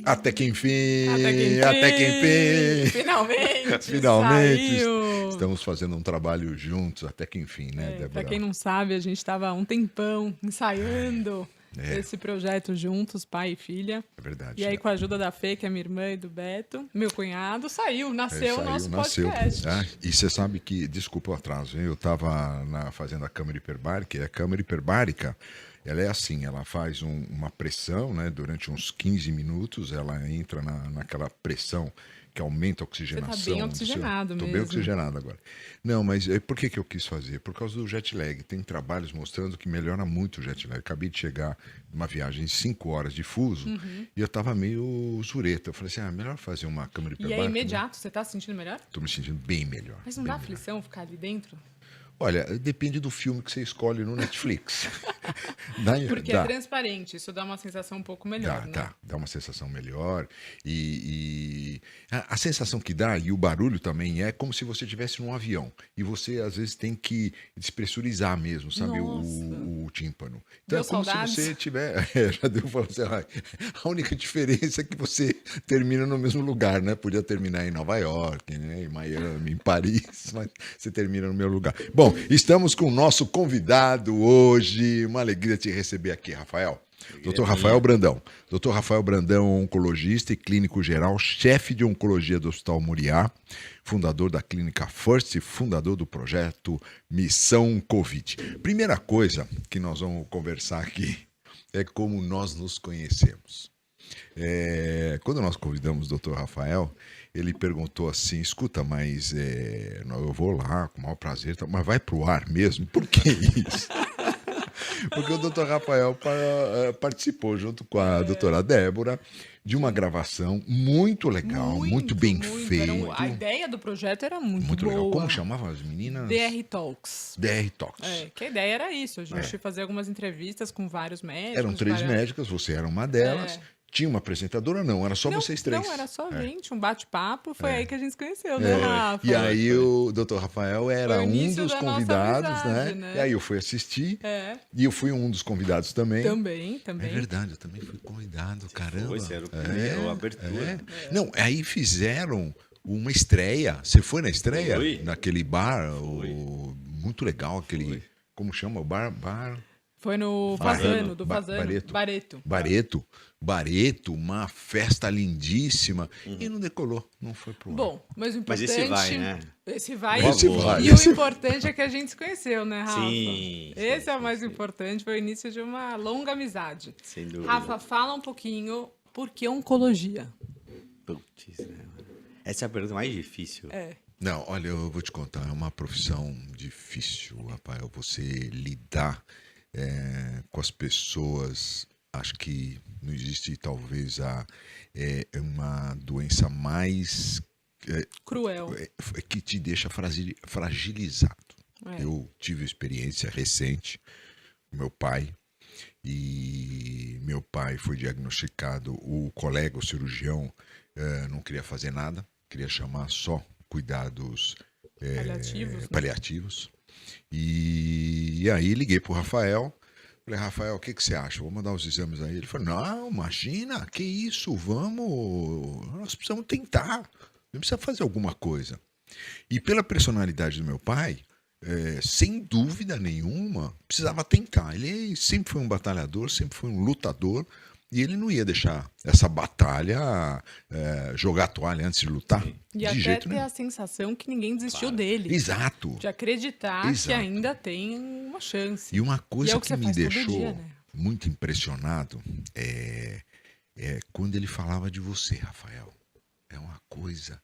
Até que enfim, Até que enfim, até que enfim. finalmente, Finalmente saiu. estamos fazendo um trabalho juntos, até que enfim, né, Para Débora? quem não sabe, a gente estava há um tempão ensaiando É, esse projeto juntos, pai e filha. é verdade. E aí, com a ajuda da Fê, que é minha irmã, e do Beto, meu cunhado, nasceu o nosso Nasceu. podcast. E você sabe que, desculpa o atraso, hein? Eu estava fazendo a câmara hiperbárica, e a câmara hiperbárica, ela é assim, ela faz uma pressão, né? Durante uns 15 minutos, ela entra naquela pressão que aumenta a oxigenação. Você tá bem oxigenado Tô mesmo. bem oxigenado agora. Não, mas por que eu quis fazer? Por causa do jet lag. Tem trabalhos mostrando que melhora muito o jet lag. Acabei de chegar numa viagem de 5 horas de fuso e eu tava meio zureta. Eu falei assim, melhor fazer uma câmera E hiperbárica. é imediato, você tá se sentindo melhor? Tô me sentindo bem melhor. Mas não bem dá melhor. aflição ficar ali dentro? Olha, depende do filme que você escolhe no Netflix. Porque é transparente, isso dá uma sensação um pouco melhor, né? Dá uma sensação melhor. E a sensação que dá, e o barulho também, é como se você estivesse num avião. E você, às vezes, tem que despressurizar mesmo, sabe, o tímpano. Então Deu é como saudades? se você tiver... já deu pra você... A única diferença é que você termina no mesmo lugar, né? Podia terminar em Nova York, né? Em Miami, em Paris, mas você termina no mesmo lugar. Bom, estamos com o nosso convidado hoje. Uma alegria te receber aqui, Rafael. Dr. Rafael Brandão. Dr. Rafael Brandão, oncologista e clínico geral, chefe de oncologia do Hospital Moriá, fundador da Clínica First e fundador do projeto Missão Covid. Primeira coisa que nós vamos conversar aqui é como nós nos conhecemos. Quando nós convidamos o Dr. Rafael, ele perguntou assim, escuta, mas eu vou lá com o maior prazer, mas vai pro ar mesmo? Por que isso? Porque o Dr. Rafael participou junto com a doutora Débora de uma gravação muito legal, muito bem feita. A ideia do projeto era muito boa. Legal. Como chamavam as meninas? DR Talks. DR Talks. Que a ideia era isso, a gente fazer algumas entrevistas com vários médicos. Eram 3 médicas, você era uma delas. Tinha uma apresentadora? Não, era só vocês 3. Não, era só a gente, um bate-papo. Foi aí que a gente se conheceu, né, Rafa? E aí o Dr. Rafael era um dos convidados, amizade, né? E aí eu fui assistir. E eu fui um dos convidados também. Também. É verdade, eu também fui convidado, caramba. Você era o primeiro, a abertura. Não, aí fizeram uma estreia. Você foi na estreia? Fui. Naquele bar, muito legal, aquele... Como chama? O bar... Foi no Fazano, do Fazano. Bareto, uma festa lindíssima. E não decolou, não foi pro ar. Bom, mas o importante... Mas esse vai, né? Esse vai. vai. E o importante é que a gente se conheceu, né, Rafa? Sim. Esse é o mais importante, foi o início de uma longa amizade. Sem dúvida. Rafa, fala um pouquinho, por que oncologia? Putz, né? Essa é a pergunta mais difícil. Não, olha, eu vou te contar, é uma profissão difícil, Rafael, você lidar com as pessoas. Acho que não existe talvez uma doença mais Cruel. Que te deixa fragilizado. Eu tive experiência recente com meu pai, e meu pai foi diagnosticado, o colega, o cirurgião, não queria fazer nada, queria chamar só cuidados paliativos. E aí liguei pro Rafael, falei, Rafael, o que você acha? Vou mandar os exames aí. Ele falou, não, imagina, que isso, vamos, nós precisamos tentar, não precisa fazer alguma coisa. E pela personalidade do meu pai, sem dúvida nenhuma, precisava tentar. Ele sempre foi um batalhador, sempre foi um lutador, e ele não ia deixar essa batalha jogar a toalha antes de lutar. E até ter a sensação que ninguém desistiu dele. Exato. De acreditar que ainda tem uma chance. E uma coisa que me deixou dia, né? muito impressionado é quando ele falava de você, Rafael. É uma coisa...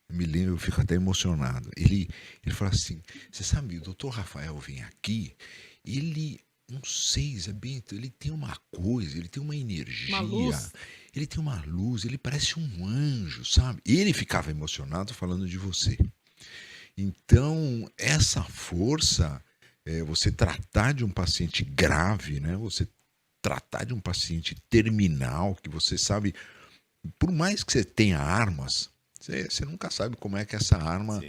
Eu me lembro, eu fico até emocionado. Ele fala assim, você sabe, o doutor Rafael vem aqui, ele... Não sei, Zé Bento, ele tem uma coisa, ele tem uma energia, ele tem uma luz, ele parece um anjo, sabe? Ele ficava emocionado falando de você. Então, essa força, você tratar de um paciente grave, né? Você tratar de um paciente terminal, que você sabe, por mais que você tenha armas, você nunca sabe como é que essa arma...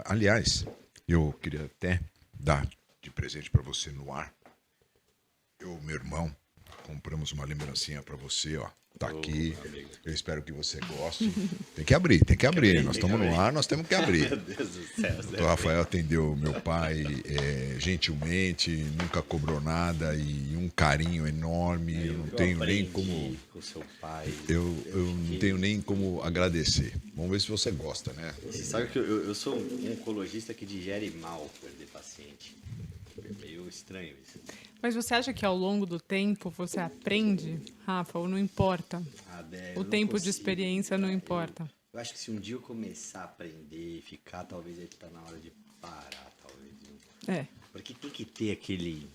aliás, eu queria até dar de presente para você no ar. Eu e meu irmão compramos uma lembrancinha para você, ó. Tá Ô, aqui. meu amigo. Eu espero que você goste. Tem que abrir, tem que abrir. Nós estamos no ar, nós temos que abrir. Meu Deus do céu. O Rafael atendeu meu pai gentilmente, nunca cobrou nada e um carinho enorme. Eu não tenho nem como. Com seu pai. Eu não tenho nem como agradecer. Vamos ver se você gosta, né? Você sabe que eu sou um oncologista que digere mal perder paciente. É meio estranho isso. Mas você acha que ao longo do tempo você aprende, Rafa, ou não importa? Eu O não tempo de consigo. experiência não importa. Eu acho que se um dia eu começar a aprender e ficar, talvez aí tá na hora de parar, talvez. É. Porque tem que ter aquele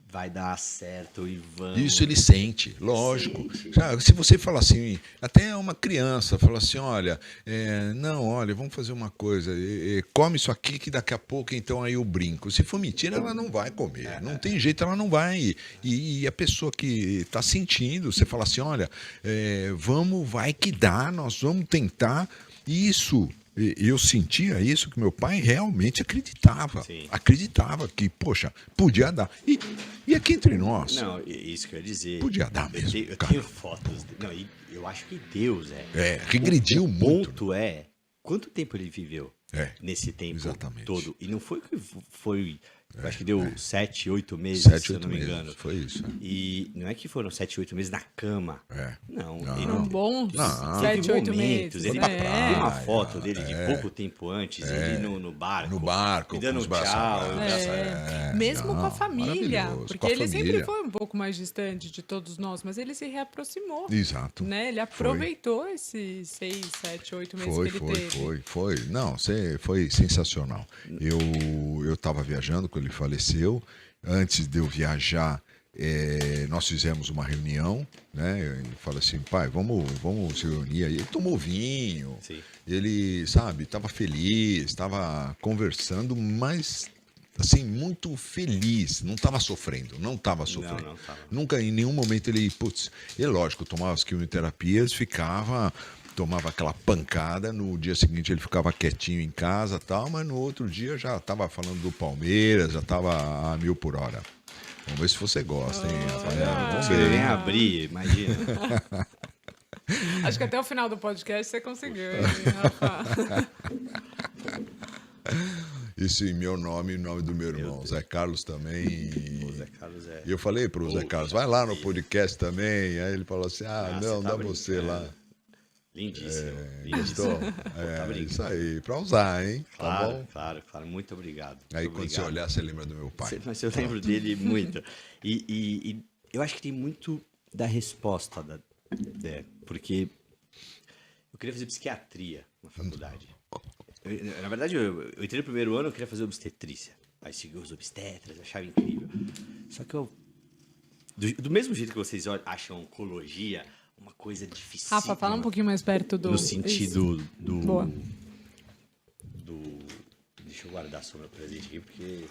vai dar certo e vamos. Isso ele sente, lógico. Sente. Já, se você falar assim, até uma criança fala assim, olha, não, olha, vamos fazer uma coisa, come isso aqui que daqui a pouco então aí eu brinco. Se for mentira, ela não vai comer, não tem jeito, ela não vai. E a pessoa que está sentindo, você fala assim, olha, vamos, vai que dá, nós vamos tentar isso. Eu sentia isso, que meu pai realmente acreditava. Sim. Acreditava que, poxa, podia dar. E aqui entre nós, Não, isso que eu ia dizer. podia dar Eu mesmo. tenho, eu cara. tenho fotos. Não, e eu acho que Deus Regrediu o muito. ponto é quanto tempo ele viveu nesse tempo exatamente. todo. E não foi que foi. Eu acho que deu 7, 8 meses, 7, se eu 8 não me meses. engano. Foi isso. E não é que foram 7, 8 meses na cama. Não, Não. ele Um bom Não. 7, 8 momentos, meses. ele pra tem uma praia, foto dele de pouco tempo antes, ele no barco. No barco, me dando com os braços tchau. abertos. Mesmo não, com a família. maravilhoso, Porque com a ele família. sempre foi um pouco mais distante de todos nós, mas ele se reaproximou. Exato. Né? Ele aproveitou esses 6, 7, 8 meses que ele teve. Foi. Não, foi sensacional. Eu estava viajando quando ele faleceu. Antes de eu viajar, nós fizemos uma reunião, né? Ele falou assim, pai, vamos se reunir aí. Ele tomou vinho, Sim. ele, sabe, estava feliz, estava conversando, mas assim, muito feliz, não estava sofrendo. Não tava. Nunca, em nenhum momento ele, lógico, tomava as quimioterapias, tomava aquela pancada, no dia seguinte ele ficava quietinho em casa e tal, mas no outro dia já estava falando do Palmeiras, já estava a 1000 por hora. Vamos ver se você gosta, hein, Rafael? Vamos Se ele nem ver. abrir, imagina. Acho que até o final do podcast você conseguiu, hein, Rafa? Isso em meu nome e em nome do meu irmão, Zé Carlos também. O Zé Carlos E eu falei pro Zé Carlos, vai lá no podcast também. Aí ele falou assim, não, você tá dá você lá. Lindíssimo. Gostou? Tá brincando. Isso aí, pra usar, hein? Tá Claro, bom? claro. Muito obrigado. Aí Muito quando você obrigado. olhar, você lembra do meu pai. Mas eu lembro dele muito. E eu acho que tem muito da resposta, porque eu queria fazer psiquiatria na faculdade. Na verdade, eu entrei no primeiro ano, eu queria fazer obstetrícia. Aí segui os obstetras, achava incrível. Só que do mesmo jeito que vocês acham oncologia uma coisa difícil. Rafa, fala um pouquinho mais perto do... No sentido do... Boa. Deixa eu guardar só meu presente aqui, porque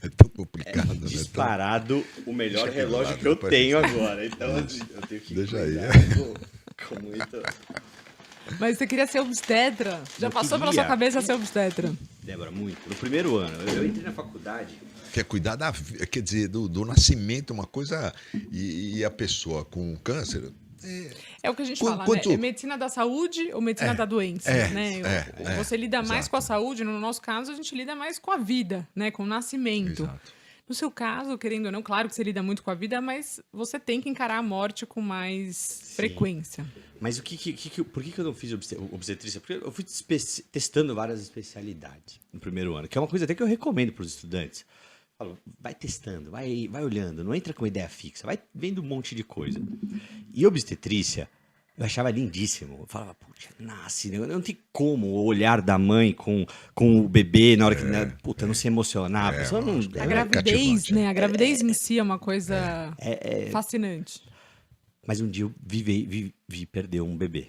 É tão complicado, né? disparado o melhor Deixa aqui do relógio lado, que eu depois tenho você- agora. Então eu tenho que Deixa aí. cuidar com muito... Mas você queria ser obstetra? Já Eu passou pela queria. sua cabeça ser obstetra? Débora, muito. No primeiro ano, eu entrei na faculdade... Quer cuidar quer dizer, do nascimento, uma coisa, e a pessoa com câncer. É o que a gente Quanto- fala, quanto- né? É medicina da saúde ou medicina da doença, né? Você lida mais exato. com a saúde, no nosso caso, a gente lida mais com a vida, né? Com o nascimento. Exato. No seu caso, querendo ou não, claro que você lida muito com a vida, mas você tem que encarar a morte com mais frequência. Mas por que eu não fiz obstetrícia? Porque eu fui testando várias especialidades no primeiro ano, que é uma coisa até que eu recomendo para os estudantes. Falo, vai testando, vai olhando, não entra com ideia fixa, vai vendo um monte de coisa. E obstetrícia, eu achava lindíssimo. Eu falava, puxa, nasce, não tem como o olhar da mãe com o bebê na hora que. Puta, não se emocionar. A pessoa não. A gravidez, cativante. né? A gravidez em si é uma coisa fascinante. Mas um dia eu vi perder um bebê.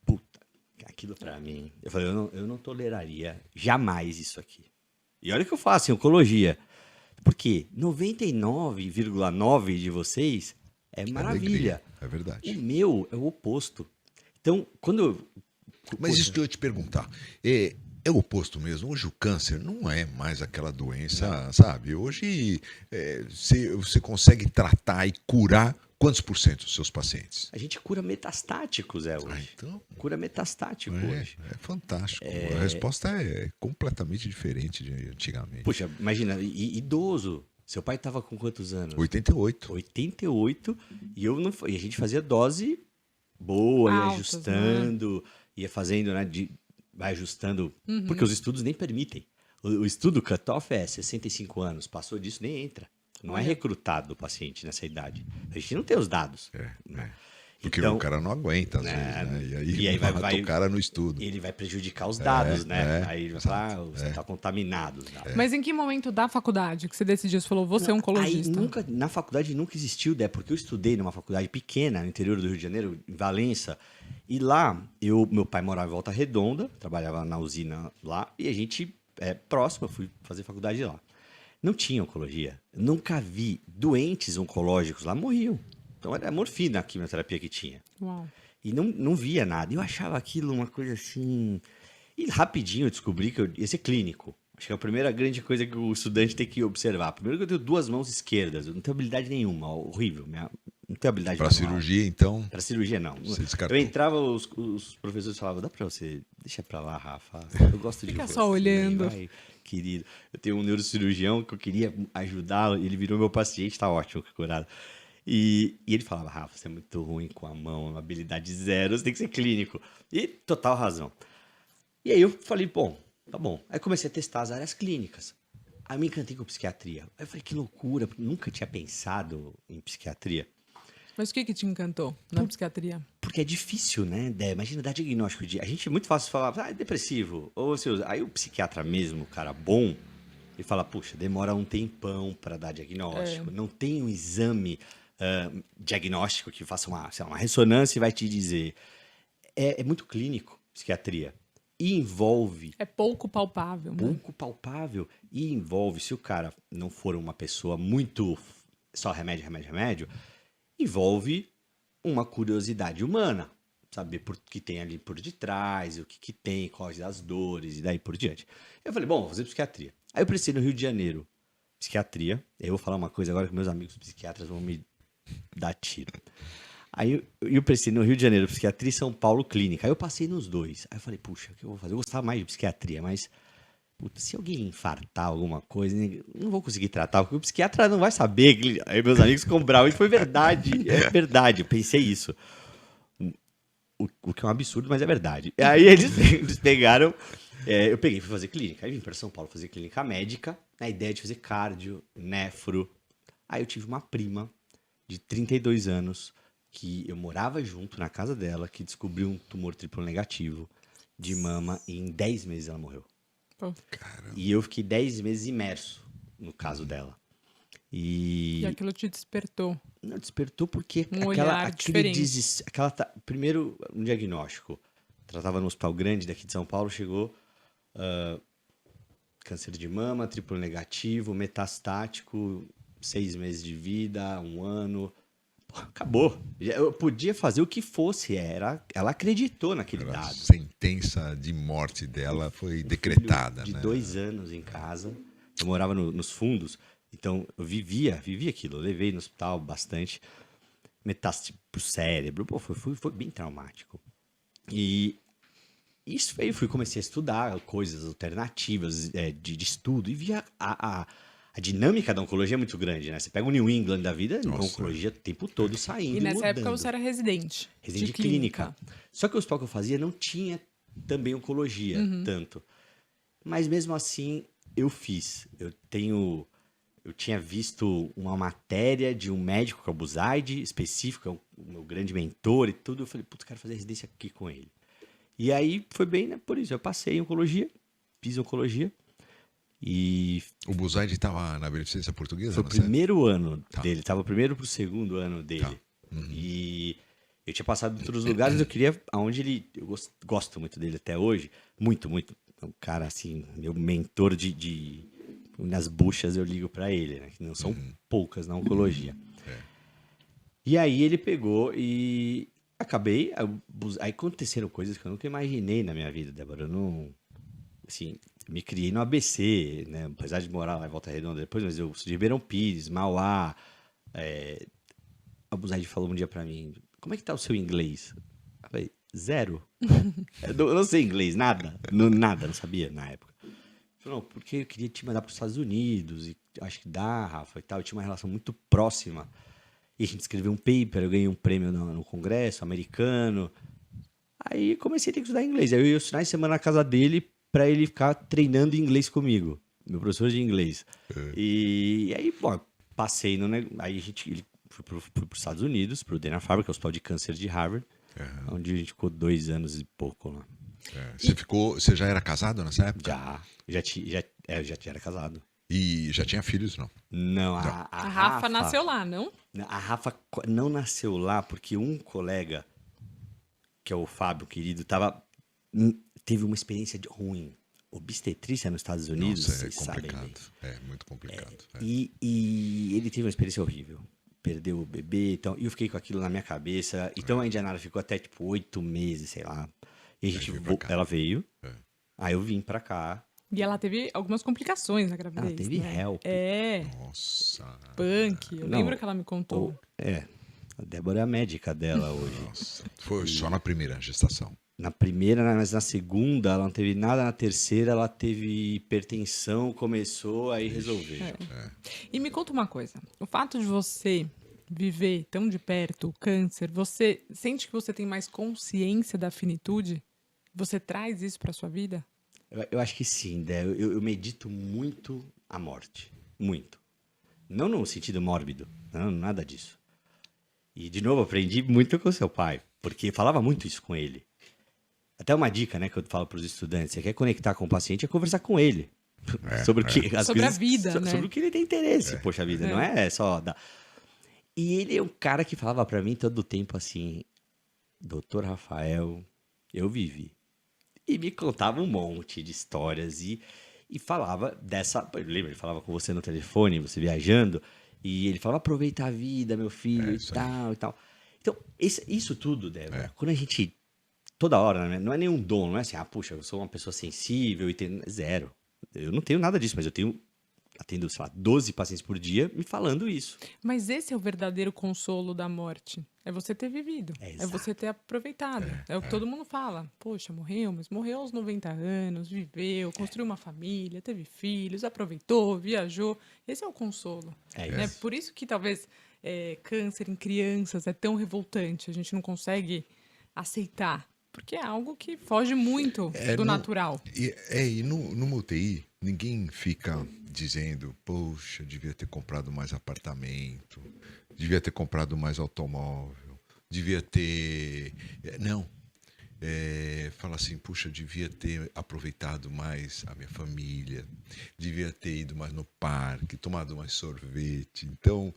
Puta, aquilo pra mim. Eu falei, eu não toleraria jamais isso aqui. E olha o que eu faço em oncologia. Porque 99,9% de vocês é maravilha. É verdade. O meu é o oposto. Então, quando eu. Mas isso que eu ia te perguntar. É o oposto mesmo. Hoje o câncer não é mais aquela doença, sabe? Hoje você consegue tratar e curar quantos por cento dos seus pacientes? A gente cura metastático, Zé, Ah, hoje. então, Cura metastático é, hoje. é fantástico. A resposta é completamente diferente de antigamente. Puxa, imagina, idoso. Seu pai tava com quantos anos? 88. 88. E e a gente fazia dose boa, ia Altas, ajustando, ia fazendo, né? Vai ajustando. Porque os estudos nem permitem. O estudo cutoff é 65 anos. Passou disso, nem entra. Não é Olha. recrutado o paciente nessa idade. A gente não tem os dados. Porque Então, o cara não aguenta, às vezes, né? E aí mata o cara no estudo. ele vai prejudicar os dados, né? é, Aí ele vai falar, você está contaminado. Os dados. Mas em que momento da faculdade que você decidiu? Você falou, você é Aí oncologista. na faculdade nunca existiu ideia, porque eu estudei numa faculdade pequena, no interior do Rio de Janeiro, em Valença, e lá, meu pai morava em Volta Redonda, trabalhava na usina lá, e a gente, próximo, eu fui fazer faculdade lá. Não tinha oncologia. Nunca vi doentes oncológicos lá, morriam. Então era morfina a quimioterapia que tinha. Uau. E não via nada. Eu achava aquilo uma coisa assim... E rapidinho eu descobri que eu ia ser clínico. Acho que é a primeira grande coisa que o estudante tem que observar. Primeiro que eu tenho 2 mãos esquerdas. Eu não tenho habilidade nenhuma. Horrível. Não tenho habilidade Para manual. cirurgia, então, Pra cirurgia, não. você descartou. Eu entrava, os professores falavam, dá pra você... Deixa pra lá, Rafa. Eu gosto de Fica você. só olhando. Vai, querido. Eu tenho um neurocirurgião que eu queria ajudá-lo. Ele virou meu paciente, tá ótimo, curado. E ele falava, Rafa, você é muito ruim com a mão, uma habilidade zero, você tem que ser clínico. E total razão. E aí eu falei, bom, tá bom. Aí comecei a testar as áreas clínicas. Aí me encantei com psiquiatria. Aí eu falei, que loucura, porque nunca tinha pensado em psiquiatria. Mas o que te encantou na psiquiatria? Porque é difícil, né? Imagina dar diagnóstico de... A gente é muito fácil falar, é depressivo. Ou você usa. Aí o psiquiatra mesmo, o cara bom, ele fala, puxa, demora um tempão para dar diagnóstico. Não tem um exame diagnóstico que faça uma ressonância e vai te dizer. É muito clínico, psiquiatria. E envolve É pouco palpável, né? pouco palpável. E envolve, se o cara não for uma pessoa muito só remédio, envolve uma curiosidade humana. Saber o que tem ali por detrás, o que tem, quais as dores e daí por diante. Eu falei, bom, vou fazer psiquiatria. Aí eu prestei no Rio de Janeiro, psiquiatria. Eu vou falar uma coisa agora que meus amigos psiquiatras vão me dar tiro. Aí eu prestei no Rio de Janeiro, psiquiatria e São Paulo, clínica. Aí eu passei nos dois. Aí eu falei, puxa, o que eu vou fazer? Eu gostava mais de psiquiatria, mas puta, se alguém infartar alguma coisa, não vou conseguir tratar, porque o psiquiatra não vai saber. Aí meus amigos ficam bravos. E foi verdade, é verdade, eu pensei isso. O que é um absurdo, mas é verdade. Aí eles pegaram... eu peguei e fui fazer clínica. Aí vim para São Paulo fazer clínica médica, na ideia de fazer cardio, nefro. Aí eu tive uma prima de 32 anos, que eu morava junto na casa dela, que descobriu um tumor triplo negativo de mama e em 10 meses ela morreu. Pô. E eu fiquei 10 meses imerso no caso dela. E aquilo te despertou. Não, despertou porque Um olhar diferente. primeiro, um diagnóstico. Tratava no hospital grande daqui de São Paulo, chegou câncer de mama, triplo negativo, metastático, 6 meses de vida, 1 ano. Pô, acabou. Eu podia fazer o que fosse. Ela acreditou naquele A dado. sentença de morte dela foi decretada, De né? 2 anos em casa. Eu morava nos fundos, então eu vivia aquilo. Eu levei no hospital bastante. Metástase pro cérebro. Pô, foi bem traumático. E isso aí, comecei a estudar coisas alternativas de estudo e via a dinâmica da oncologia é muito grande, né? Você pega o New England da vida, a Nossa. oncologia o tempo todo saindo E nessa mudando. época você era residente. Residente de clínica. Só que o hospital que eu fazia não tinha também oncologia, tanto. Mas mesmo assim, eu fiz. Eu tinha visto uma matéria de um médico, que é o Buzaide, específico, é o meu grande mentor e tudo. Eu falei, putz, quero fazer residência aqui com ele. E aí foi bem, né, por isso. Eu passei em oncologia, fiz oncologia. E O Buzaide estava na Beneficência Portuguesa? foi o não sei? primeiro ano dele. Tava o primeiro pro segundo ano dele. Tá. E eu tinha passado em outros lugares, eu queria aonde ele... Eu gosto muito dele até hoje. Muito, muito. É um cara, assim, meu mentor nas buchas eu ligo pra ele, né? Que não são poucas na oncologia. E aí ele pegou e... Acabei... Aí aconteceram coisas que eu nunca imaginei na minha vida, Débora. Eu não... Assim... Me criei no ABC, né? Apesar de morar lá em Volta Redonda depois, mas eu sou de Ribeirão Pires, Mauá, Abu Zaid falou um dia pra mim, como é que tá o seu inglês? Eu falei, 0. Eu não sei inglês, nada. Nada, não sabia na época. Ele falou, não, porque eu queria te mandar pros Estados Unidos, e acho que dá, Rafa, e tal. Eu tinha uma relação muito próxima. E a gente escreveu um paper, eu ganhei um prêmio no Congresso americano. Aí comecei a ter que estudar inglês. Aí eu ia os finais de semana na casa dele pra ele ficar treinando inglês comigo. Meu professor de inglês. E aí, bom, passei no negócio. Aí ele foi para os Estados Unidos, pro Dana-Farber, que é o Hospital de Câncer de Harvard, onde a gente ficou 2 anos e pouco lá. Você já era casado nessa época? Já era casado. E já tinha filhos, não? Não, A Rafa nasceu lá, não? A Rafa não nasceu lá porque um colega, que é o Fábio, querido, teve uma experiência ruim. Obstetrícia nos Estados Unidos, Nossa, é vocês sabem complicado. bem. É muito complicado. E ele teve uma experiência horrível. Perdeu o bebê, então, e eu fiquei com aquilo na minha cabeça. Então a Indianara ficou até tipo 8 meses, sei lá. E a gente ela veio. Aí eu vim pra cá. E ela teve algumas complicações na gravidez. Ela teve né? HELP. Nossa. Punk. Eu Não, lembro que ela me contou. A Débora é a médica dela hoje. Nossa. Foi só na primeira gestação. Na primeira, mas na segunda ela não teve nada. Na terceira ela teve hipertensão, começou, aí resolveu. E me conta uma coisa. O fato de você viver tão de perto o câncer, você sente que você tem mais consciência da finitude? Você traz isso pra sua vida? Eu acho que sim, Dé. Eu medito muito a morte. Muito. Não no sentido mórbido. Não, nada disso. E, de novo, aprendi muito com seu pai. Porque falava muito isso com ele. Até uma dica, né, que eu falo para os estudantes. Você quer conectar com o paciente, é conversar com ele. Sobre o que, sobre a vida, né? Sobre o que ele tem interesse. Poxa vida, não é só dar... E ele é um cara que falava para mim todo o tempo assim... Doutor Rafael, eu vivi. E me contava um monte de histórias e falava dessa... Lembra, ele falava com você no telefone, você viajando, e ele falava, aproveita a vida, meu filho, e tal, e tal. Então, isso tudo, Débora, quando a gente... Toda hora, né? Não é nenhum dom, não é assim, puxa, eu sou uma pessoa sensível e tenho... Zero. Eu não tenho nada disso, mas eu atendo, sei lá, 12 pacientes por dia me falando isso. Mas esse é o verdadeiro consolo da morte. É você ter vivido. É você ter aproveitado. É o que todo mundo fala. Poxa, morreu, mas morreu aos 90 anos, viveu, construiu uma família, teve filhos, aproveitou, viajou. Esse é o consolo. É por isso que talvez câncer em crianças é tão revoltante. A gente não consegue aceitar. Porque é algo que foge muito do natural. E no UTI, ninguém fica dizendo, poxa, devia ter comprado mais apartamento, devia ter comprado mais automóvel, devia ter... Não. Fala assim, puxa, devia ter aproveitado mais a minha família, devia ter ido mais no parque, tomado mais sorvete. Então...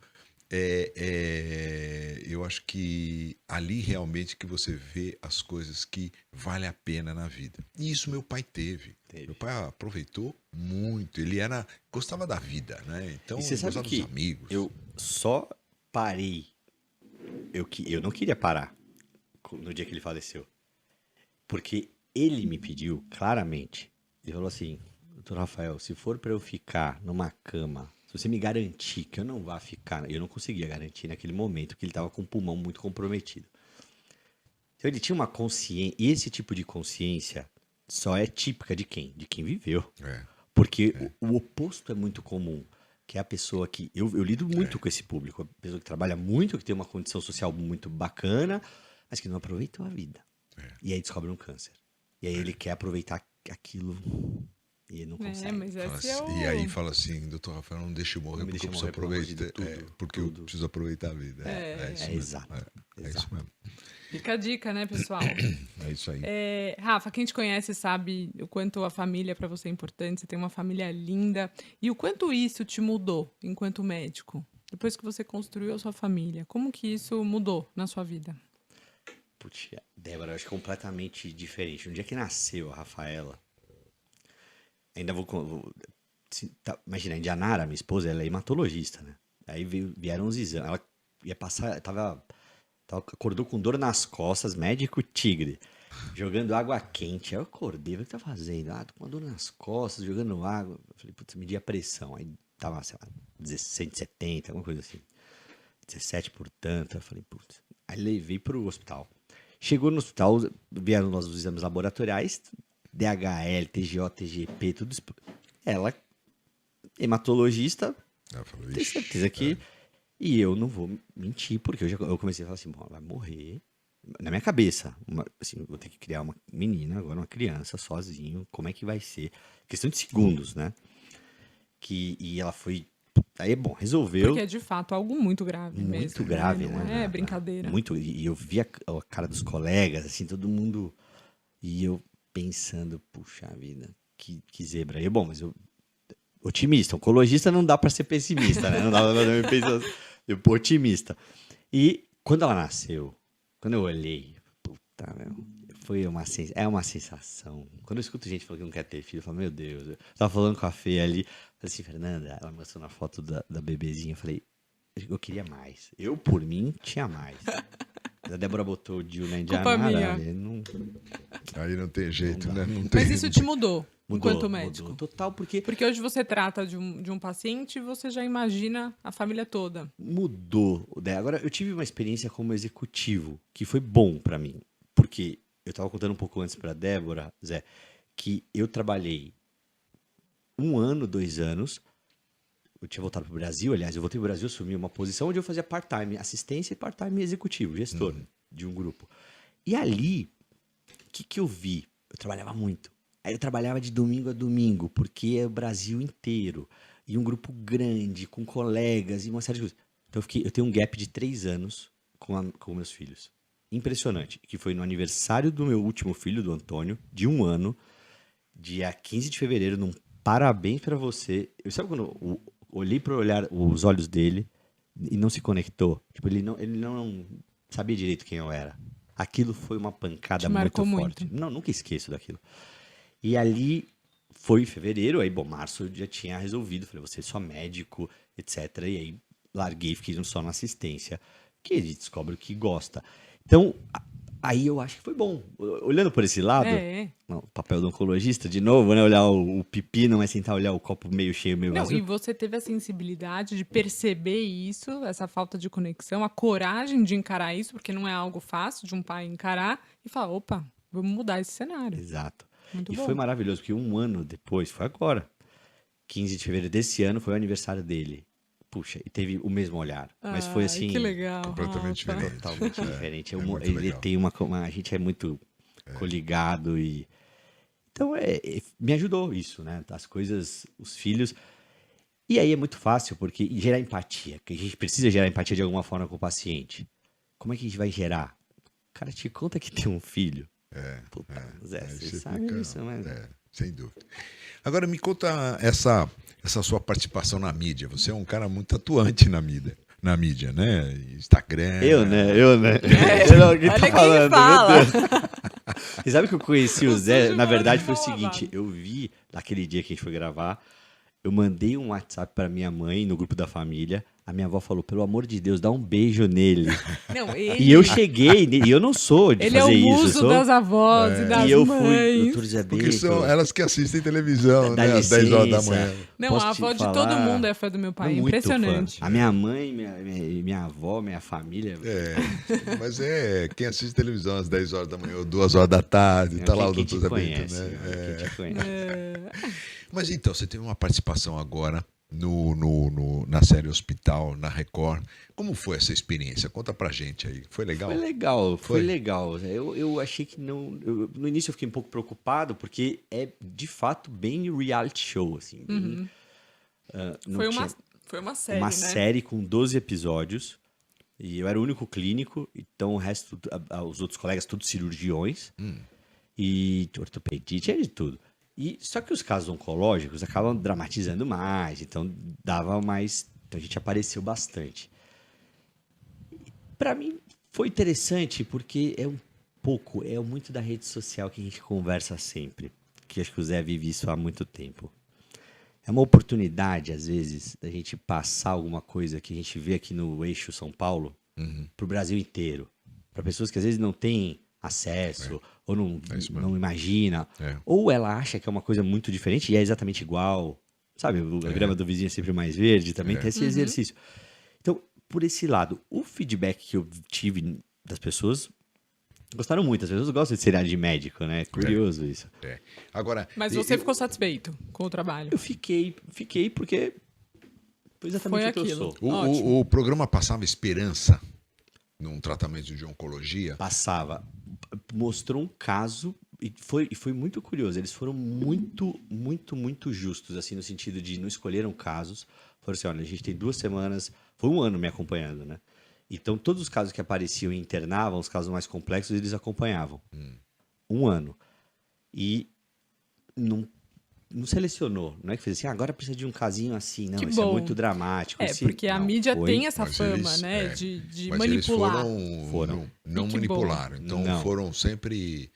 eu acho que ali realmente que você vê as coisas que vale a pena na vida. E isso meu pai teve. Meu pai aproveitou muito. Ele gostava da vida, né? Então, e você sabe gostava que dos amigos. Eu só parei. Eu não queria parar no dia que ele faleceu. Porque ele me pediu claramente. Ele falou assim, doutor Rafael, se for para eu ficar numa cama, se você me garantir que eu não vá ficar... Eu não conseguia garantir naquele momento, que ele estava com o pulmão muito comprometido. Então ele tinha uma consciência... E esse tipo de consciência só é típica de quem? De quem viveu. Porque o oposto é muito comum. Que é a pessoa que... Eu lido muito com esse público. A pessoa que trabalha muito, que tem uma condição social muito bacana, mas que não aproveitou a vida. E aí descobre um câncer. E aí ele quer aproveitar aquilo... E ele não consegue. Mas esse E aí fala assim, doutor Rafael, não deixe eu morrer porque eu preciso aproveitar. Porque eu preciso aproveitar a vida. Exato. É isso mesmo. Fica a dica, né, pessoal? É isso aí. Rafa, quem te conhece sabe o quanto a família para você é importante. Você tem uma família linda. E o quanto isso te mudou enquanto médico? Depois que você construiu a sua família, como que isso mudou na sua vida? Putz, Débora, eu acho completamente diferente. No dia que nasceu a Rafaela, ainda imagina, a Indianara, minha esposa, ela é hematologista, né? Aí vieram os exames. Ela ia passar, acordou com dor nas costas, médico tigre, jogando água quente. Aí eu acordei, o que tá fazendo? Tô com uma dor nas costas, jogando água. Eu falei, putz, medi a pressão. Aí tava, sei lá, 170, alguma coisa assim. 17 por tanto. Eu falei, putz. Aí levei pro hospital. Chegou no hospital, vieram os exames laboratoriais, DHL, TGO, TGP, tudo isso. Ela, hematologista, Ela falou, tem "Ixi, certeza que... E eu não vou mentir, porque eu comecei a falar assim, bom, ela vai morrer. Na minha cabeça, assim, vou ter que criar uma menina, agora uma criança, sozinho. Como é que vai ser? Questão de segundos, né? E ela foi... Aí, bom, resolveu. Porque é de fato algo muito grave mesmo. Muito grave, Não né? é brincadeira. Muito, e eu vi a cara dos colegas, assim, todo mundo. E eu pensando, puxa vida, que zebra. Bom, mas eu. Otimista, oncologista não dá pra ser pessimista, né? Não dá pra pensar. Eu otimista. E quando ela nasceu, quando eu olhei, puta, meu, é uma sensação. Quando eu escuto gente falando que não quer ter filho, eu falo, meu Deus. Eu tava falando com a Fê ali, falei assim, Fernanda, ela mostrou na foto da bebezinha, eu falei, eu queria mais. Eu, por mim, tinha mais. A Débora botou o Jill na Culpa minha. Indianara. Não, Aí não tem jeito, Não dá. né? Não tem... Mas isso te mudou enquanto médico? mudou total, porque Porque hoje você trata de um paciente e você já imagina a família toda. mudou. Né? Agora, eu tive uma experiência como executivo, que foi bom pra mim. Porque eu tava contando um pouco antes pra Débora, Zé, que eu trabalhei 1 ano, 2 anos. Eu tinha voltado pro Brasil, aliás, eu voltei pro Brasil, assumi uma posição onde eu fazia part-time assistência e part-time executivo, gestor de um grupo. E ali, o que eu vi? Eu trabalhava muito. Aí eu trabalhava de domingo a domingo, porque é o Brasil inteiro. E um grupo grande, com colegas e uma série de coisas. Então eu tenho um gap de 3 anos com meus filhos. Impressionante. Que foi no aniversário do meu último filho, do Antônio, de 1 ano, dia 15 de fevereiro, num parabéns pra você. Eu sabe quando eu olhei para olhar os olhos dele e não se conectou? Tipo, ele não sabia direito quem eu era. Aquilo foi uma pancada Te marcou muito forte. muito. Não, nunca esqueço daquilo. E ali foi em fevereiro, aí, bom, março eu já tinha resolvido. Falei, você é só médico, etc. E aí larguei, fiquei só na assistência, que ele descobre o que gosta. Então, aí eu acho que foi bom. Olhando por esse lado, não, o papel do oncologista, de novo, né? Olhar o pepino, mas tentar olhar o copo meio cheio, meio Não, vazio. e você teve a sensibilidade de perceber isso, essa falta de conexão, a coragem de encarar isso, porque não é algo fácil de um pai encarar e falar, opa, vamos mudar esse cenário. Exato. Muito E bom. foi maravilhoso, porque 1 ano depois, foi agora, 15 de fevereiro desse ano, foi o aniversário dele. Puxa, e teve o mesmo olhar. Mas foi Ai, assim, que legal, completamente Rafa. diferente. totalmente diferente. é muito Ele legal. tem a gente é muito coligado e... Então, me ajudou isso, né? As coisas, os filhos... E aí é muito fácil, porque gerar empatia, que a gente precisa gerar empatia de alguma forma com o paciente. Como é que a gente vai gerar? O cara te conta que tem um filho. Puta, Zé, Aí você você sabe fica- disso, né? sem dúvida. Agora me conta essa sua participação na mídia. Você é um cara muito atuante na mídia, né? Instagram. Eu, né? Eu não, quem Olha tá quem falando, fala. meu Deus. E sabe que eu conheci o Eu Zé? sou Na de verdade, fora foi o de seguinte: lavado. eu vi naquele dia que a gente foi gravar, eu mandei um WhatsApp pra minha mãe no grupo da família. A minha avó falou: pelo amor de Deus, dá um beijo nele. Não, ele, E eu cheguei, e eu não sou de ele é fazer o isso. muso Eu sou... das avós e das E eu mães. fui, doutor Zé Porque Bento. são elas que assistem televisão, Dá né? Às 10 horas da licença. manhã. Não, Posso a te avó de falar? todo mundo é fã do meu pai. É Muito impressionante. fã. A minha mãe, minha avó, minha família. Mas quem assiste televisão às 10 horas da manhã ou 2 horas da tarde, tá lá o quem te doutor Zé Bento, conhece, né? quem te conhece. Mas então, você teve uma participação agora na série Hospital, na Record. Como foi essa experiência? Conta pra gente aí. Foi legal? Foi Foi? legal. Eu achei que não. No início eu fiquei um pouco preocupado, porque é de fato bem reality show, assim. Bem, não tinha- Foi uma série, uma né? série com 12 episódios. E eu era o único clínico, então o resto, os outros colegas, todos cirurgiões. E ortopedite, de tudo. Só que os casos oncológicos acabam dramatizando mais, então dava mais. Então a gente apareceu bastante. Para mim foi interessante porque é muito da rede social que a gente conversa sempre. Que acho que o Zé vive isso há muito tempo. É uma oportunidade, às vezes, da gente passar alguma coisa que a gente vê aqui no eixo São Paulo pro Brasil inteiro. Para pessoas que às vezes não têm acesso ou não isso mesmo. não imagina. É. Ou ela acha que é uma coisa muito diferente e é exatamente igual. Sabe, a grama do vizinho é sempre mais verde, também tem esse exercício. Então, por esse lado. O feedback que eu tive das pessoas, gostaram muito. As pessoas gostam de seriado de médico, né? Curioso isso. Agora, Mas você ficou satisfeito com o trabalho? Eu fiquei porque foi exatamente Foi o que eu aquilo. sou. Ótimo. o programa passava esperança num tratamento de oncologia. Passava, mostrou um caso e foi muito curioso. Eles foram muito justos, assim, no sentido de não escolheram casos. Falaram assim, olha, a gente tem 2 semanas, foi 1 ano me acompanhando, né? Então, todos os casos que apareciam e internavam, os casos mais complexos, eles acompanhavam. 1 ano. E não selecionou. Não é que fez assim, agora precisa de um casinho assim. Não, Que isso é bom. muito dramático. Porque a Não, mídia foi- tem essa Mas fama, eles- né? De mas manipular. eles Foram. não E que manipularam. bom. Então Não. foram sempre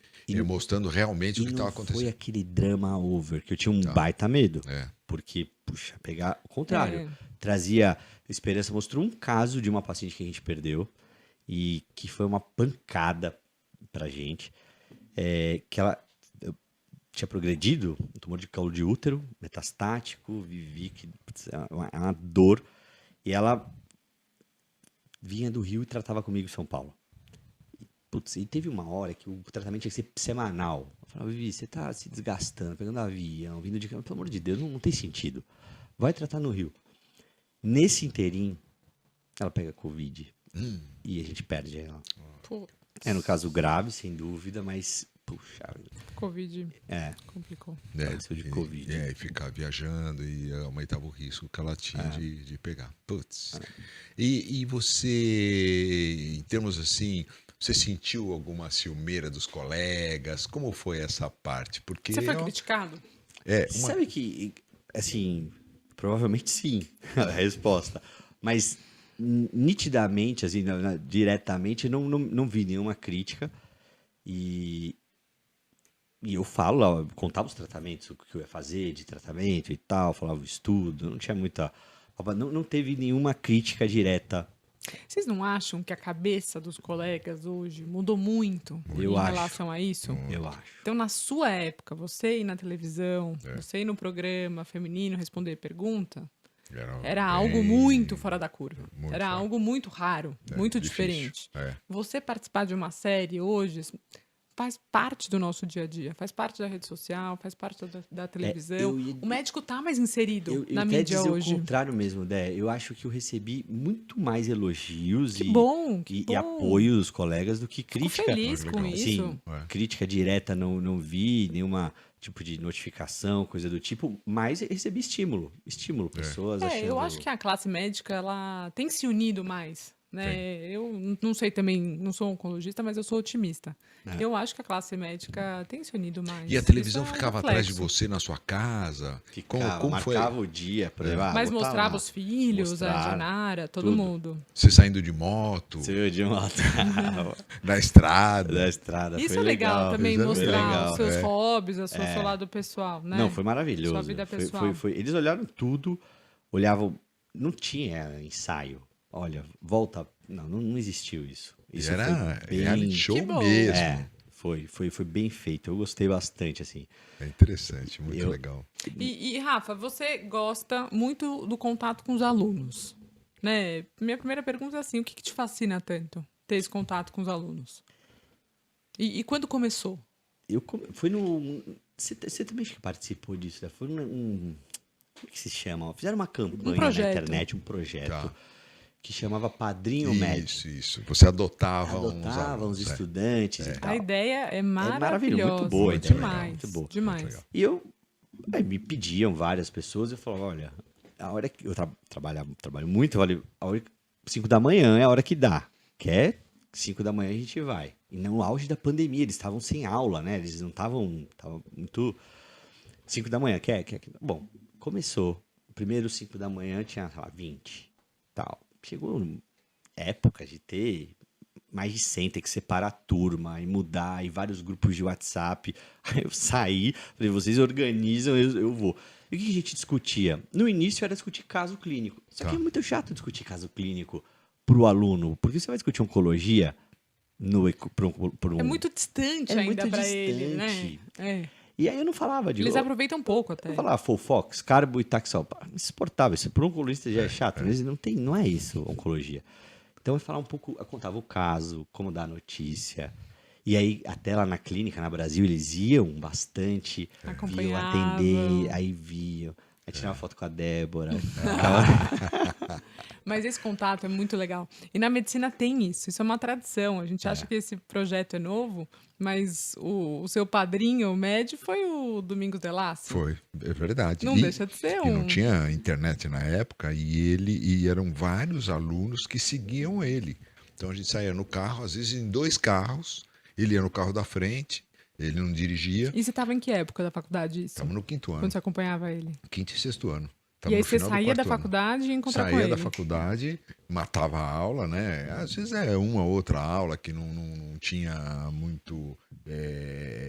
mostrando realmente o E que não estava foi acontecendo. aquele drama over, que eu tinha um baita medo. É. Porque, puxa, pegar... O contrário. É. Trazia esperança. Mostrou um caso de uma paciente que a gente perdeu e que foi uma pancada pra gente. Que ela tinha progredido, um tumor de colo de útero, metastático, putz, é uma dor. E ela vinha do Rio e tratava comigo em São Paulo. Putz, e teve uma hora que o tratamento tinha que ser semanal. Eu falava, Vivi, você tá se desgastando, pegando avião, vindo de... Pelo amor de Deus, não tem sentido. Vai tratar no Rio. Nesse inteirinho, ela pega Covid. E a gente perde ela. Pô, É no caso grave, sem dúvida, mas, puxa, Covid complicou. Aconteceu de Covid. E ficar viajando e aumentava o risco que ela tinha de pegar. Putz. E você, em termos assim, você sentiu alguma ciumeira dos colegas? Como foi essa parte? Porque Você foi criticado? Sabe que, assim, provavelmente sim, a resposta. Mas nitidamente, assim, diretamente, não vi nenhuma crítica. E eu falo, eu contava os tratamentos, o que eu ia fazer de tratamento e tal, falava o estudo, não tinha muita... Não teve nenhuma crítica direta. Vocês não acham que a cabeça dos colegas hoje mudou muito Eu em acho. relação a isso? Eu acho. Então, na sua época, você ir na televisão, você ir no programa feminino responder pergunta, era algo muito fora da curva. Muito Era fora. algo muito raro, muito difícil. diferente. É. Você participar de uma série hoje faz parte do nosso dia a dia, faz parte da rede social, faz parte da televisão. eu ia- O médico está mais inserido Eu na até mídia dizer hoje. o contrário mesmo, Dé. Eu acho que eu recebi muito mais elogios Que bom, que e bom. apoio dos colegas do que Fico crítica. feliz com legal. isso. Assim, É. crítica direta não vi, nenhuma tipo de notificação, coisa do tipo, mas recebi estímulo. Estímulo, pessoas achando... Eu acho que a classe médica ela tem se unido mais, né? Eu não sei também, não sou oncologista, mas eu sou otimista. Eu acho que a classe médica tem se unido mais. E a televisão Isso é um ficava atrás de reflexo. você na sua casa? Ficava, Como foi? marcava o dia, por exemplo, Mas vou tá mostrava lá. os filhos, a Mostraram, Janara, todo tudo. mundo. Você saindo de moto, Seu de moto na estrada? da estrada. Isso foi é legal, também, isso é mostrar legal, os seus é. hobbies, o seu lado pessoal, né? Não, foi maravilhoso. Sua vida Foi- pessoal. foi- eles olharam tudo, olhavam. Não tinha ensaio. Olha, volta. Não existiu isso. Isso Era foi bem, reality show Que bom. mesmo. foi bem feito. Eu gostei bastante, assim. É interessante, muito Eu- legal. E, Rafa, você gosta muito do contato com os alunos, né? Minha primeira pergunta é assim, o que te fascina tanto ter esse contato com os alunos? E quando começou? Foi no. Você também acho que participou disso, né? Foi Como é que se chama? Fizeram uma campanha na projeto. internet, um projeto, Tá. que chamava Padrinho Médico. Isso. Você adotava, Adotava uns alunos, é. estudantes e tal. A ideia é maravilhosa. maravilhoso, muito boa a ideia, Demais, muito boa. demais. Muito legal. E aí me pediam várias pessoas, eu falava, olha, a hora que eu trabalho muito, olha, a hora 5 da manhã é a hora que dá. Quer 5 da manhã a gente vai. E no auge da pandemia, eles estavam sem aula, né? Eles não estavam muito 5 da manhã, quer. Bom, começou. O primeiro 5 da manhã tinha, sei lá, 20, tal. Chegou época de ter mais de 100, ter que separar a turma e mudar, e vários grupos de WhatsApp. Aí eu saí, falei, vocês organizam, eu vou. E o que a gente discutia? No início era discutir caso clínico. Só que Tá. é muito chato discutir caso clínico pro aluno, porque você vai discutir oncologia pro um... É muito distante É ainda muito para ele, né? distante. É. E aí eu não falava de... Eles aproveitam um pouco até. Eu falava full fox, carbo e taxol. Insuportável. Isso para um oncologista já é chato. Mas não é isso, oncologia. Então eu falava um pouco, eu contava o caso, como dar a notícia. E aí, até lá na clínica, na Brasil, eles iam bastante. Viam Acompanhavam. atender, aí viam. Aí tirava foto com a Débora. Mas esse contato é muito legal. E na medicina tem isso. Isso é uma tradição. A gente acha que esse projeto é novo, mas o seu padrinho, o médico, foi o Domingos Delácio. Foi, é verdade. Não deixa de ser E não tinha internet na época e eram vários alunos que seguiam ele. Então a gente saía no carro, às vezes em 2 carros, ele ia no carro da frente, ele não dirigia. E você estava em que época da faculdade isso? Estava no 5º ano, Quando você acompanhava ele? 5º e 6º ano. E Tava aí no você final do saía da 4º ano. faculdade e ia encontrar com Saía ele? da faculdade, matava a aula, né? Às vezes é uma outra aula que não tinha muito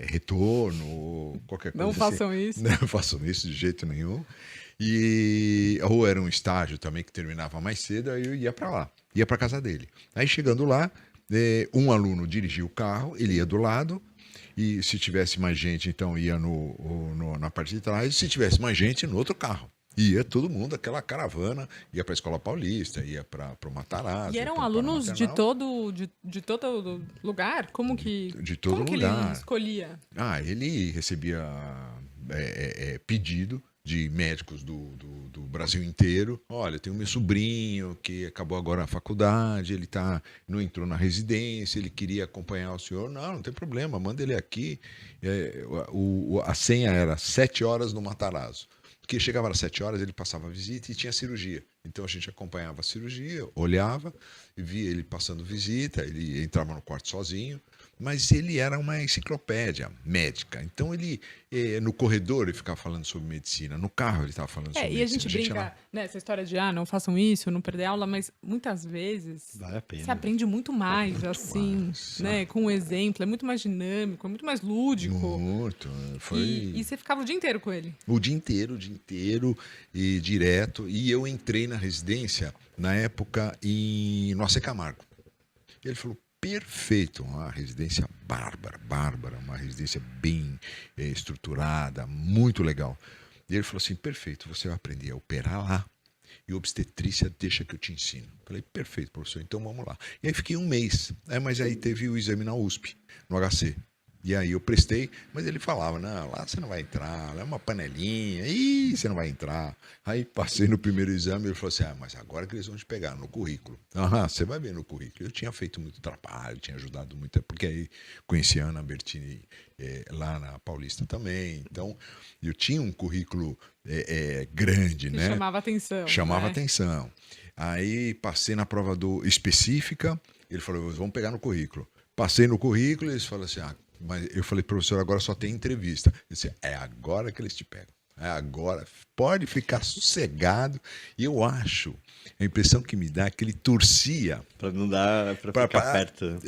retorno ou qualquer coisa Não façam isso. Não façam isso de jeito nenhum. Ou era um estágio também que terminava mais cedo, aí eu ia para lá, ia para casa dele. Aí chegando lá, um aluno dirigia o carro, ele ia do lado, e se tivesse mais gente, então ia na parte de trás, e se tivesse mais gente, no outro carro. Ia todo mundo, aquela caravana, ia para a Escola Paulista, ia para o Matarazzo. E eram alunos de todo lugar? Como que, de todo como lugar. que ele escolhia? Ele recebia pedido de médicos do Brasil inteiro. Olha, tem o meu sobrinho que acabou agora a faculdade, ele não entrou na residência, ele queria acompanhar o senhor. Não tem problema, manda ele aqui. A senha era 7 horas no Matarazzo. Porque chegava às 7 horas, ele passava a visita e tinha cirurgia. Então a gente acompanhava a cirurgia, olhava e via ele passando visita, ele entrava no quarto sozinho, mas ele era uma enciclopédia médica. Então ele, no corredor, ele ficava falando sobre medicina, no carro ele estava falando sobre medicina. E a gente brinca, né, essa história de, não façam isso, não perder aula, mas muitas vezes Vale a pena. você aprende muito mais, né, com um exemplo, é muito mais dinâmico, é muito mais lúdico. Muito. E você ficava o dia inteiro com ele? O dia inteiro, e direto. E eu entrei na residência, na época, em Nossa Camargo. Ele falou, perfeito, uma residência bárbara, uma residência bem estruturada, muito legal. E ele falou assim, perfeito, você vai aprender a operar lá e obstetrícia deixa que eu te ensino. Falei, perfeito, professor, então vamos lá. E aí fiquei 1 mês, mas aí teve o exame na USP, no HC. E aí eu prestei, mas ele falava, não, lá você não vai entrar, lá é uma panelinha, você não vai entrar. Aí passei no primeiro exame e ele falou assim, mas agora que eles vão te pegar no currículo. Você vai ver no currículo. Eu tinha feito muito trabalho, tinha ajudado muito, porque aí conheci a Ana Bertini lá na Paulista também. Então, eu tinha um currículo grande, né? Chamava atenção. Chamava atenção. Aí passei na prova específica, ele falou, vamos pegar no currículo. Passei no currículo e eles falaram assim, mas eu falei, professor, agora só tem entrevista. Ele disse, é agora que eles te pegam. É agora, pode ficar sossegado. E eu acho, a impressão que me dá é que ele torcia. Para não dar, para ficar perto.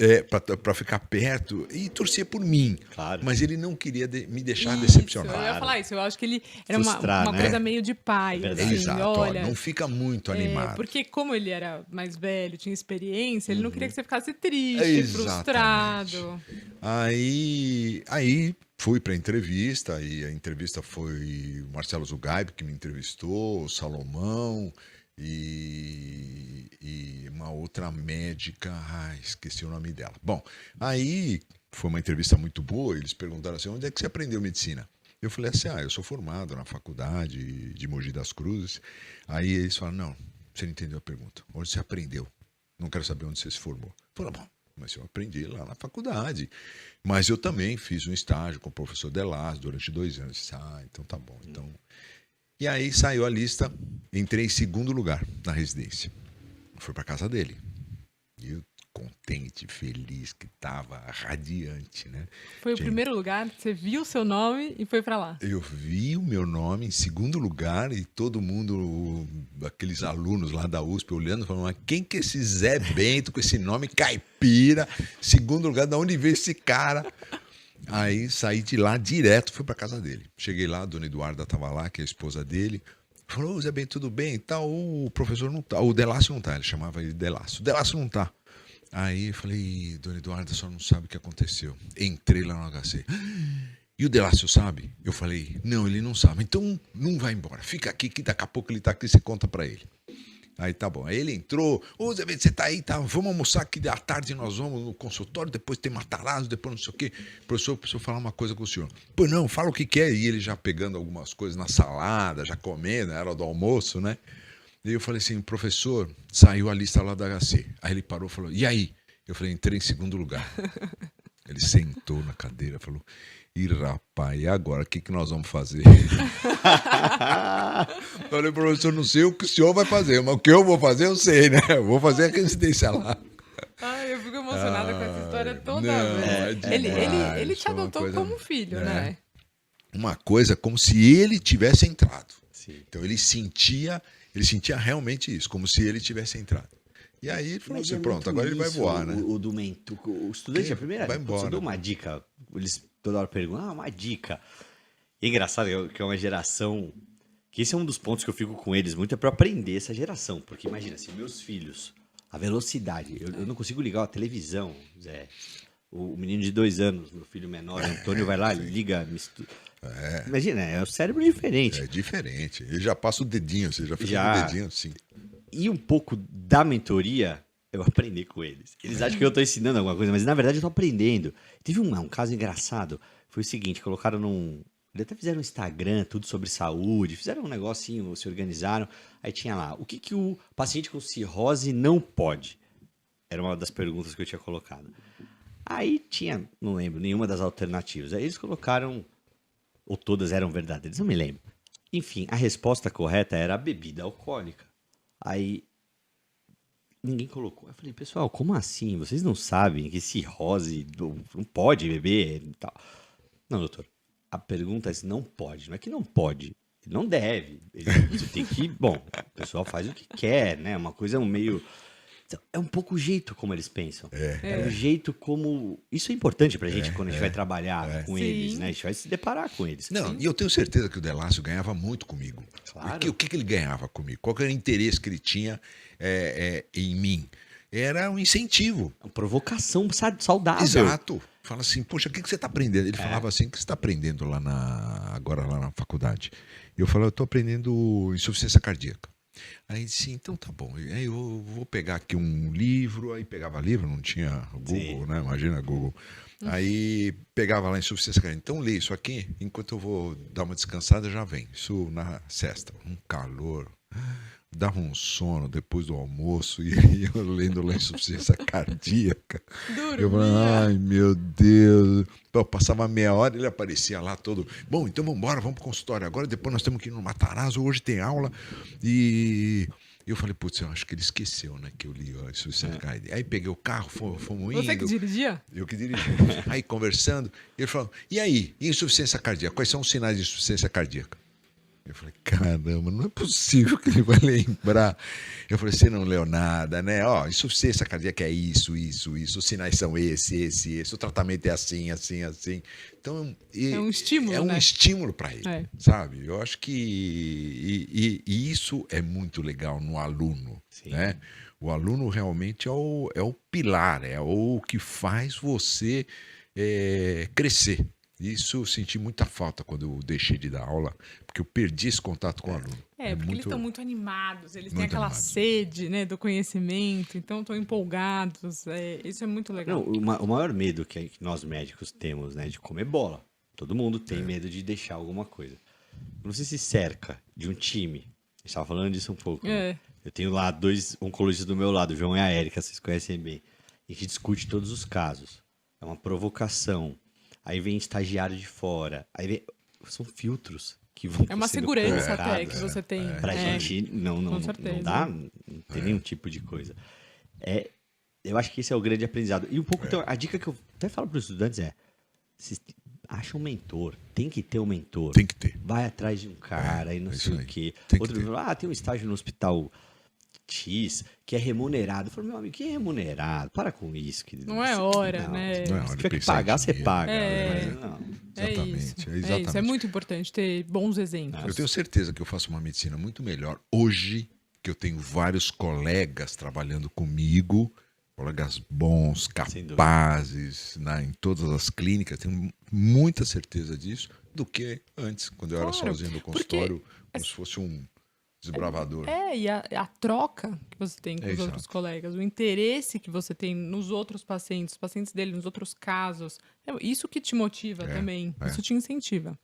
Para ficar perto e torcia por mim. Claro. Mas ele não queria me deixar decepcionado. Eu ia falar isso, eu acho que ele era Frustrar, uma coisa meio de pai. Assim, Exato, olha, não fica muito animado. Porque como ele era mais velho, tinha experiência, ele não queria que você ficasse triste, Exatamente. frustrado. Aí fui para a entrevista, e a entrevista foi o Marcelo Zugaib que me entrevistou, o Salomão e uma outra médica, esqueci o nome dela. Bom, aí foi uma entrevista muito boa, eles perguntaram assim, onde é que você aprendeu medicina? Eu falei assim, eu sou formado na faculdade de Mogi das Cruzes. Aí eles falaram, não, você não entendeu a pergunta, onde você aprendeu? Não quero saber onde você se formou. Eu falei, bom, mas eu aprendi lá na faculdade. Mas eu também fiz um estágio com o professor Delas durante 2 anos. Então tá bom. Então... E aí saiu a lista, entrei em 2º lugar na residência. Fui para casa dele. E eu contente, feliz, que estava radiante, né? Foi o primeiro lugar, você viu o seu nome e foi para lá. Eu vi o meu nome em 2º lugar e todo mundo, aqueles alunos lá da USP olhando, falando, mas quem que é esse Zé Bento com esse nome caipira? 2º lugar, de onde veio esse cara? Aí saí de lá direto, fui para casa dele. Cheguei lá, a dona Eduarda estava lá, que é a esposa dele. Falou, Zé Bento, tudo bem? O professor não tá, o Delácio não tá, ele chamava ele de Delácio. O Delácio não tá. Aí eu falei, dona Eduarda, só não sabe o que aconteceu. Entrei lá no HC. E o Delácio sabe? Eu falei, não, ele não sabe. Então não vai embora. Fica aqui que daqui a pouco ele tá aqui e você conta pra ele. Aí tá bom. Aí ele entrou. Ô, Zé, você tá aí, tá? Vamos almoçar que à tarde nós vamos no consultório, depois tem Matarazzo, depois não sei o quê. Professor, eu preciso falar uma coisa com o senhor. Pois não, fala o que quer. E ele já pegando algumas coisas na salada, já comendo, era do almoço, né? E eu falei assim, professor, saiu a lista lá da HC. Aí ele parou e falou, e aí? Eu falei, entrei em segundo lugar. Ele sentou na cadeira e falou, ih, rapaz, e agora? O que nós vamos fazer? Eu falei, professor, não sei o que o senhor vai fazer, mas o que eu vou fazer eu sei, né? Eu vou fazer a residência lá. Ai, eu fico emocionada com essa história toda não, vez. é demais, Ele te foi uma adotou coisa, como filho, né? Uma coisa como se ele tivesse entrado. Sim. Então ele sentia realmente isso, como se ele tivesse entrado. E aí ele falou Mas assim, é pronto, muito agora ele vai isso, voar, né? O do mentor, o estudante, a primeira vai vez, embora. eu dou uma dica, eles toda hora perguntam, uma dica. E é engraçado que é uma geração, que esse é um dos pontos que eu fico com eles muito, é para aprender essa geração. Porque imagina, se meus filhos, a velocidade, eu não consigo ligar a televisão, Zé. O menino de 2 anos, meu filho menor, Antônio, vai lá, liga, Imagina, é um cérebro diferente. É diferente. Ele já passa o dedinho, você já fica Já. com o dedinho assim. E um pouco da mentoria, eu aprendi com eles. Eles acham que eu tô ensinando alguma coisa, mas na verdade eu tô aprendendo. Teve um caso engraçado, foi o seguinte, colocaram eles até fizeram um Instagram, tudo sobre saúde, fizeram um negocinho, se organizaram, aí tinha lá, o que o paciente com cirrose não pode? Era uma das perguntas que eu tinha colocado. Aí tinha, não lembro, nenhuma das alternativas. Aí eles colocaram, ou todas eram verdadeiras, não me lembro. Enfim, a resposta correta era a bebida alcoólica. Aí ninguém colocou. Eu falei, pessoal, como assim? Vocês não sabem que cirrose não pode beber e tal? Não, doutor. A pergunta é se não pode. Não é que não pode. Ele não deve. Você tem que... Bom, o pessoal faz o que quer, né? Uma coisa meio... É um pouco o jeito como eles pensam. É o jeito como... Isso é importante pra gente quando a gente vai trabalhar com eles, Sim. né? A gente vai se deparar com eles. Não, e eu tenho certeza que o Delácio ganhava muito comigo. Claro. O que ele ganhava comigo? Qual que era o interesse que ele tinha em mim? Era um incentivo. Uma provocação saudável. Exato. Fala assim, poxa, o que você está aprendendo? Ele falava assim, o que você está aprendendo agora lá na faculdade? E eu falava, eu estou aprendendo insuficiência cardíaca. Aí ele disse, então tá bom. Aí eu vou pegar aqui um livro, aí pegava livro, não tinha Google, Sim. né? Imagina Google. Aí pegava lá insuficiência cardíaca. Então lê isso aqui, enquanto eu vou dar uma descansada, já vem. Isso na sexta, um calor. Dava um sono depois do almoço e aí eu lendo lá insuficiência cardíaca. Eu falei, ai meu Deus. Pô, passava meia hora ele aparecia lá todo. Bom, então vamos embora, vamos pro consultório agora. Depois nós temos que ir no Matarazzo. Hoje tem aula. E eu falei, putz, eu acho que ele esqueceu, né? Que eu li a insuficiência cardíaca. Aí peguei o carro, fomos indo. Você que dirigia? Eu que dirigi. Aí conversando, ele falou, e aí, insuficiência cardíaca? Quais são os sinais de insuficiência cardíaca? Eu falei, caramba, não é possível que ele vai lembrar. Eu falei, você não leu nada, né? Ó, insuficiência cardíaca é isso. Os sinais são esse. O tratamento é assim. Então, É um estímulo, é um né? estímulo para ele, sabe? Eu acho que e isso é muito legal no aluno, Sim. né? O aluno realmente é o pilar, é o que faz você crescer. Isso eu senti muita falta quando eu deixei de dar aula, porque eu perdi esse contato com o aluno. Porque eles estão muito animados, eles têm muito aquela animados. sede, né, do conhecimento, então estão empolgados. Isso é muito legal. Não, o maior medo que nós médicos temos, né, de comer bola. Todo mundo tem medo de deixar alguma coisa. Quando você se cerca de um time, a gente estava falando disso um pouco, né? Eu tenho lá 2 oncologistas do meu lado, o João e a Érica, vocês conhecem bem. A gente discute todos os casos. É uma provocação. Aí vem estagiário de fora. Aí vem... São filtros que vão É uma sendo segurança até colocados que você tem. pra gente não certeza. dá, não tem nenhum tipo de coisa. Eu acho que esse é o grande aprendizado. E um pouco, então, a dica que eu até falo para os estudantes se acha um mentor, tem que ter um mentor. Tem que ter. Vai atrás de um cara e não sei isso o aí. quê. Tem que Outro ter. falou, tem um estágio no hospital X que é remunerado. Eu falo, meu amigo, que é remunerado? Para com isso. Querido. Não é hora, né? Não é hora Se de tiver que pensar em pagar, você dinheiro. paga. É. Mas não. É isso. É muito importante ter bons exemplos. Eu tenho certeza que eu faço uma medicina muito melhor hoje, que eu tenho vários colegas trabalhando comigo, Colegas bons, Sem dúvida. capazes, em todas as clínicas, tenho muita certeza disso, do que antes, quando eu era Claro, sozinho no porque consultório, como se fosse um desbravador. e a troca que você tem com os Exato. outros colegas, o interesse que você tem nos outros pacientes, os pacientes dele, nos outros casos, isso que te motiva também, isso te incentiva.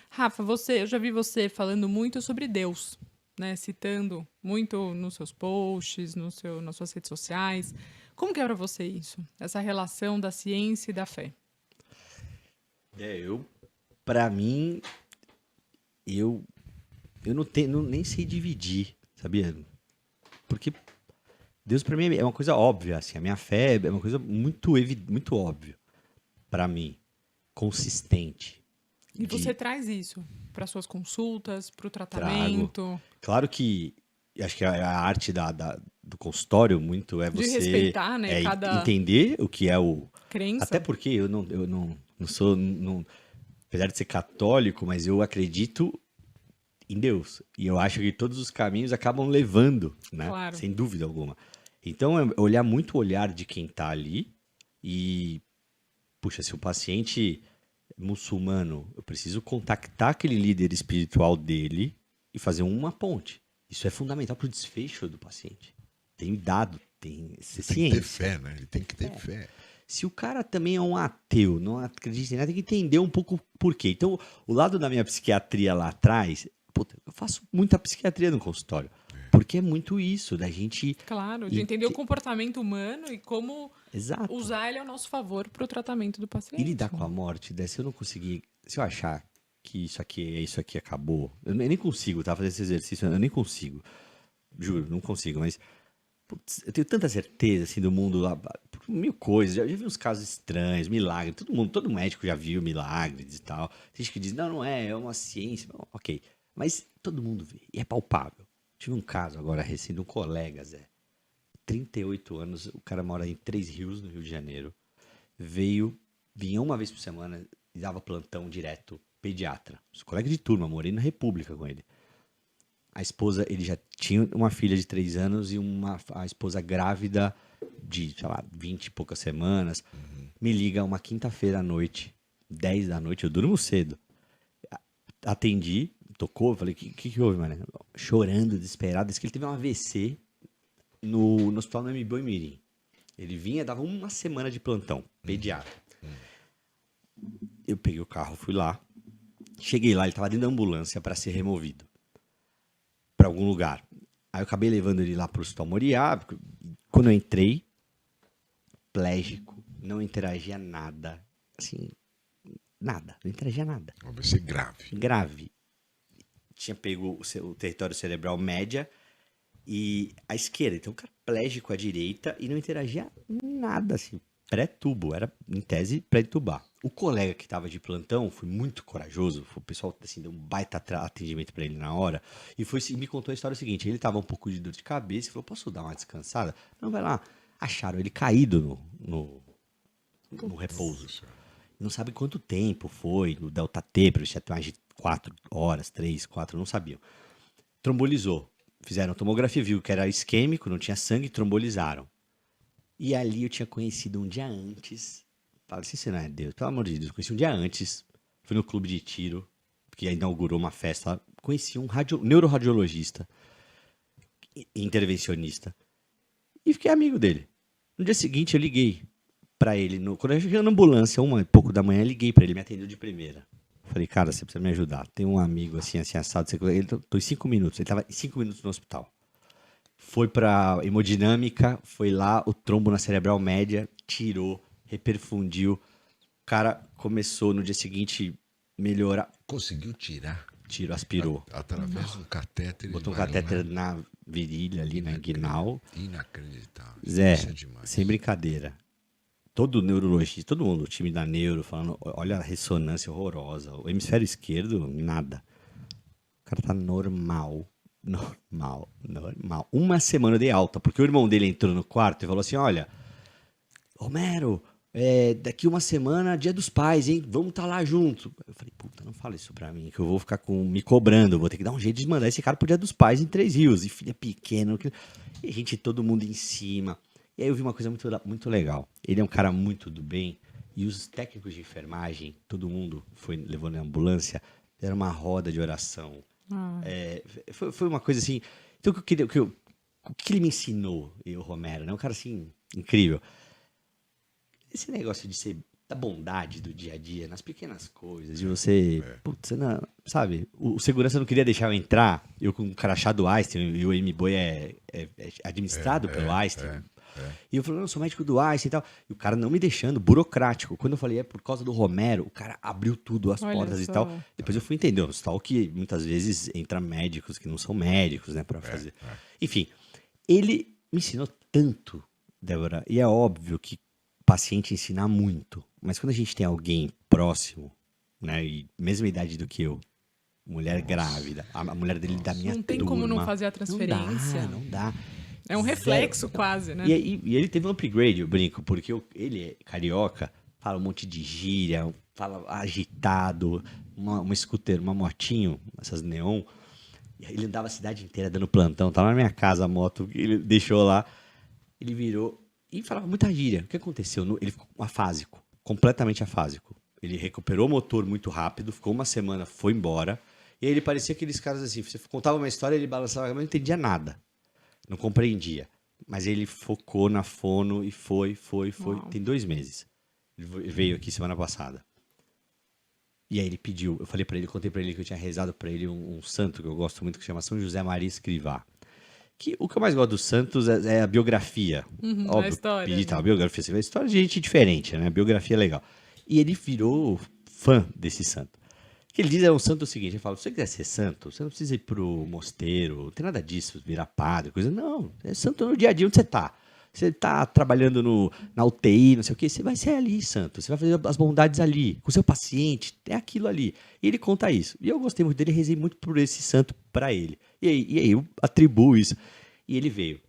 Rafa, eu já vi você falando muito sobre Deus, né? Citando muito nos seus posts, nas suas redes sociais. Como que é para você isso? Essa relação da ciência e da fé? Pra mim, eu não tenho, nem sei dividir, sabia? Porque Deus pra mim é uma coisa óbvia, assim, a minha fé é uma coisa muito óbvia pra mim, consistente. E você traz isso para suas consultas, para o Trago. tratamento? Claro que acho que a arte do consultório muito é De você respeitar, né, cada entender o que é o... crença. Até porque eu não sou... apesar de ser católico, mas eu acredito em Deus. E eu acho que todos os caminhos acabam levando, né? Claro. Sem dúvida alguma. Então, é olhar muito o olhar de quem tá ali e... Puxa, se o paciente muçulmano, eu preciso contactar aquele líder espiritual dele e fazer uma ponte. Isso é fundamental para o desfecho do paciente. Tem dado, tem Tem ciência. que ter fé, né? Ele tem que ter fé. Se o cara também é um ateu, não acredita em nada, tem que entender um pouco por quê. Então, o lado da minha psiquiatria lá atrás, puta, eu faço muita psiquiatria no consultório. Porque é muito isso, da gente... Claro, de entender o comportamento humano e como Exato. usar ele ao nosso favor para o tratamento do paciente. E lidar com a morte, né? Se eu não conseguir... Se eu achar que isso aqui acabou... Eu nem consigo, tá? Fazer esse exercício, eu nem consigo. Juro, não consigo, mas... Putz, eu tenho tanta certeza, assim, do mundo lá... Mil coisas, já vi uns casos estranhos, milagres. Todo médico já viu milagres e tal. Tem gente que diz, não é uma ciência. Bom, ok, mas todo mundo vê, e é palpável. Tive um caso agora recente de um colega, Zé. 38 anos, o cara mora em Três Rios, no Rio de Janeiro. Vinha uma vez por semana e dava plantão direto, pediatra. Os colegas de turma, morei na República com ele. A esposa, ele já tinha uma filha de 3 anos e a esposa grávida de, sei lá, 20 e poucas semanas. Me liga uma quinta-feira à noite, 10 da noite, eu durmo cedo. Atendi, tocou, falei, o que houve, mané? Chorando, desesperado, disse que ele teve um AVC no hospital no MB Mirim. Ele vinha, dava uma semana de plantão, pediatra. Eu peguei o carro, fui lá, cheguei lá, ele estava dentro da ambulância para ser removido para algum lugar. Aí eu acabei levando ele lá para o Hospital Moriá. Quando eu entrei, plégico, não interagia nada, assim, nada, não interagia nada. Vai ser grave. Grave. Tinha pego o território cerebral média e a esquerda. Então, o cara plégico à direita e não interagia nada, assim, pré-tubo. Era, em tese, pré-tubar. O colega que estava de plantão foi muito corajoso. O pessoal, assim, deu um baita atendimento para ele na hora. E me contou a história seguinte. Ele estava um pouco de dor de cabeça e falou, posso dar uma descansada? Não, vai lá. Acharam ele caído no repouso. Não sabe quanto tempo foi, no Delta T, para tinha mais de 4 horas, 3, 4, não sabiam. Trombolizou. Fizeram tomografia, viu que era isquêmico, não tinha sangue, trombolizaram. E ali eu tinha conhecido um dia antes. Falei assim, se não é Deus, pelo amor de Deus, conheci um dia antes. Fui no clube de tiro, que inaugurou uma festa lá. Conheci um neuroradiologista, intervencionista. E fiquei amigo dele. No dia seguinte eu liguei pra ele. Quando eu cheguei na ambulância, 1h pouco da manhã, liguei pra ele, me atendeu de primeira. Falei, cara, você precisa me ajudar. Tem um amigo assim assado. Tô em 5 minutos. Ele tava em 5 minutos no hospital. Foi pra hemodinâmica, foi lá, o trombo na cerebral média, tirou, reperfundiu. O cara começou no dia seguinte melhorar. Conseguiu tirar? Tirou, aspirou. Através de um catéter. Botou um catéter na virilha ali, na inguinal. Inacreditável. Zé, Isso é demais. sem brincadeira. Todo neurologista, todo mundo, o time da neuro, falando, olha a ressonância horrorosa. O hemisfério esquerdo, nada. O cara tá normal. Uma semana de alta, porque o irmão dele entrou no quarto e falou assim, olha, Romero, daqui uma semana, dia dos pais, hein? Vamos estar lá junto. Eu falei, puta, não fala isso pra mim, que eu vou ficar me cobrando, vou ter que dar um jeito de mandar esse cara pro dia dos pais em Três Rios, e filha pequena. E a gente, todo mundo em cima. E aí eu vi uma coisa muito legal. Ele é um cara muito do bem, e os técnicos de enfermagem, todo mundo foi levando na ambulância, era uma roda de oração. Ah, Foi uma coisa assim. Então, o que ele me ensinou, o Romero, né? Um cara assim, incrível. Esse negócio de ser da bondade do dia a dia, nas pequenas coisas, de você. Putz, não, sabe? O segurança não queria deixar eu entrar, eu com o crachá do Einstein, e o M-Boy é administrado pelo Einstein. E eu falei, não, eu sou médico do Einstein e tal. E o cara não me deixando, burocrático. Quando eu falei, é por causa do Romero, o cara abriu tudo, as Olha portas e só. tal. Depois eu fui entender, no hospital que muitas vezes entra médicos que não são médicos, né, pra fazer. Enfim, ele me ensinou tanto, Débora, e é óbvio que o paciente ensina muito. Mas quando a gente tem alguém próximo, né, e mesma idade do que eu, mulher grávida, a mulher dele da minha não tem turma, como não fazer a transferência. Não dá. É um reflexo quase, né? E ele teve um upgrade, eu brinco, porque ele é carioca, fala um monte de gíria, fala agitado, uma scooter, uma motinho, essas neon. Ele andava a cidade inteira dando plantão, tá lá na minha casa a moto que ele deixou lá. Ele virou e falava muita gíria. O que aconteceu? Ele ficou afásico, completamente afásico. Ele recuperou o motor muito rápido, ficou uma semana, foi embora. E aí ele parecia aqueles caras assim, você contava uma história, ele balançava, mas não entendia nada. Não compreendia. Mas ele focou na fono e foi. Uau. Tem 2 meses. Ele veio aqui semana passada. E aí ele pediu, eu falei pra ele, contei pra ele que eu tinha rezado pra ele um santo que eu gosto muito, que chama São José Maria Escrivá. O que eu mais gosto dos santos é a biografia. A história, Pedir, tá, né? a biografia. Assim, a história de gente diferente, né? A biografia é legal. E ele virou fã desse santo. O que ele diz é um santo o seguinte, ele fala, se você quiser ser santo, você não precisa ir pro mosteiro, não tem nada disso, virar padre, coisa. Não, é santo no dia a dia onde você tá. Você tá trabalhando na UTI, não sei o quê, você vai ser ali, santo. Você vai fazer as bondades ali, com o seu paciente, é aquilo ali. E ele conta isso. E eu gostei muito dele, rezei muito por esse santo para ele. E aí eu atribuo isso. E ele veio.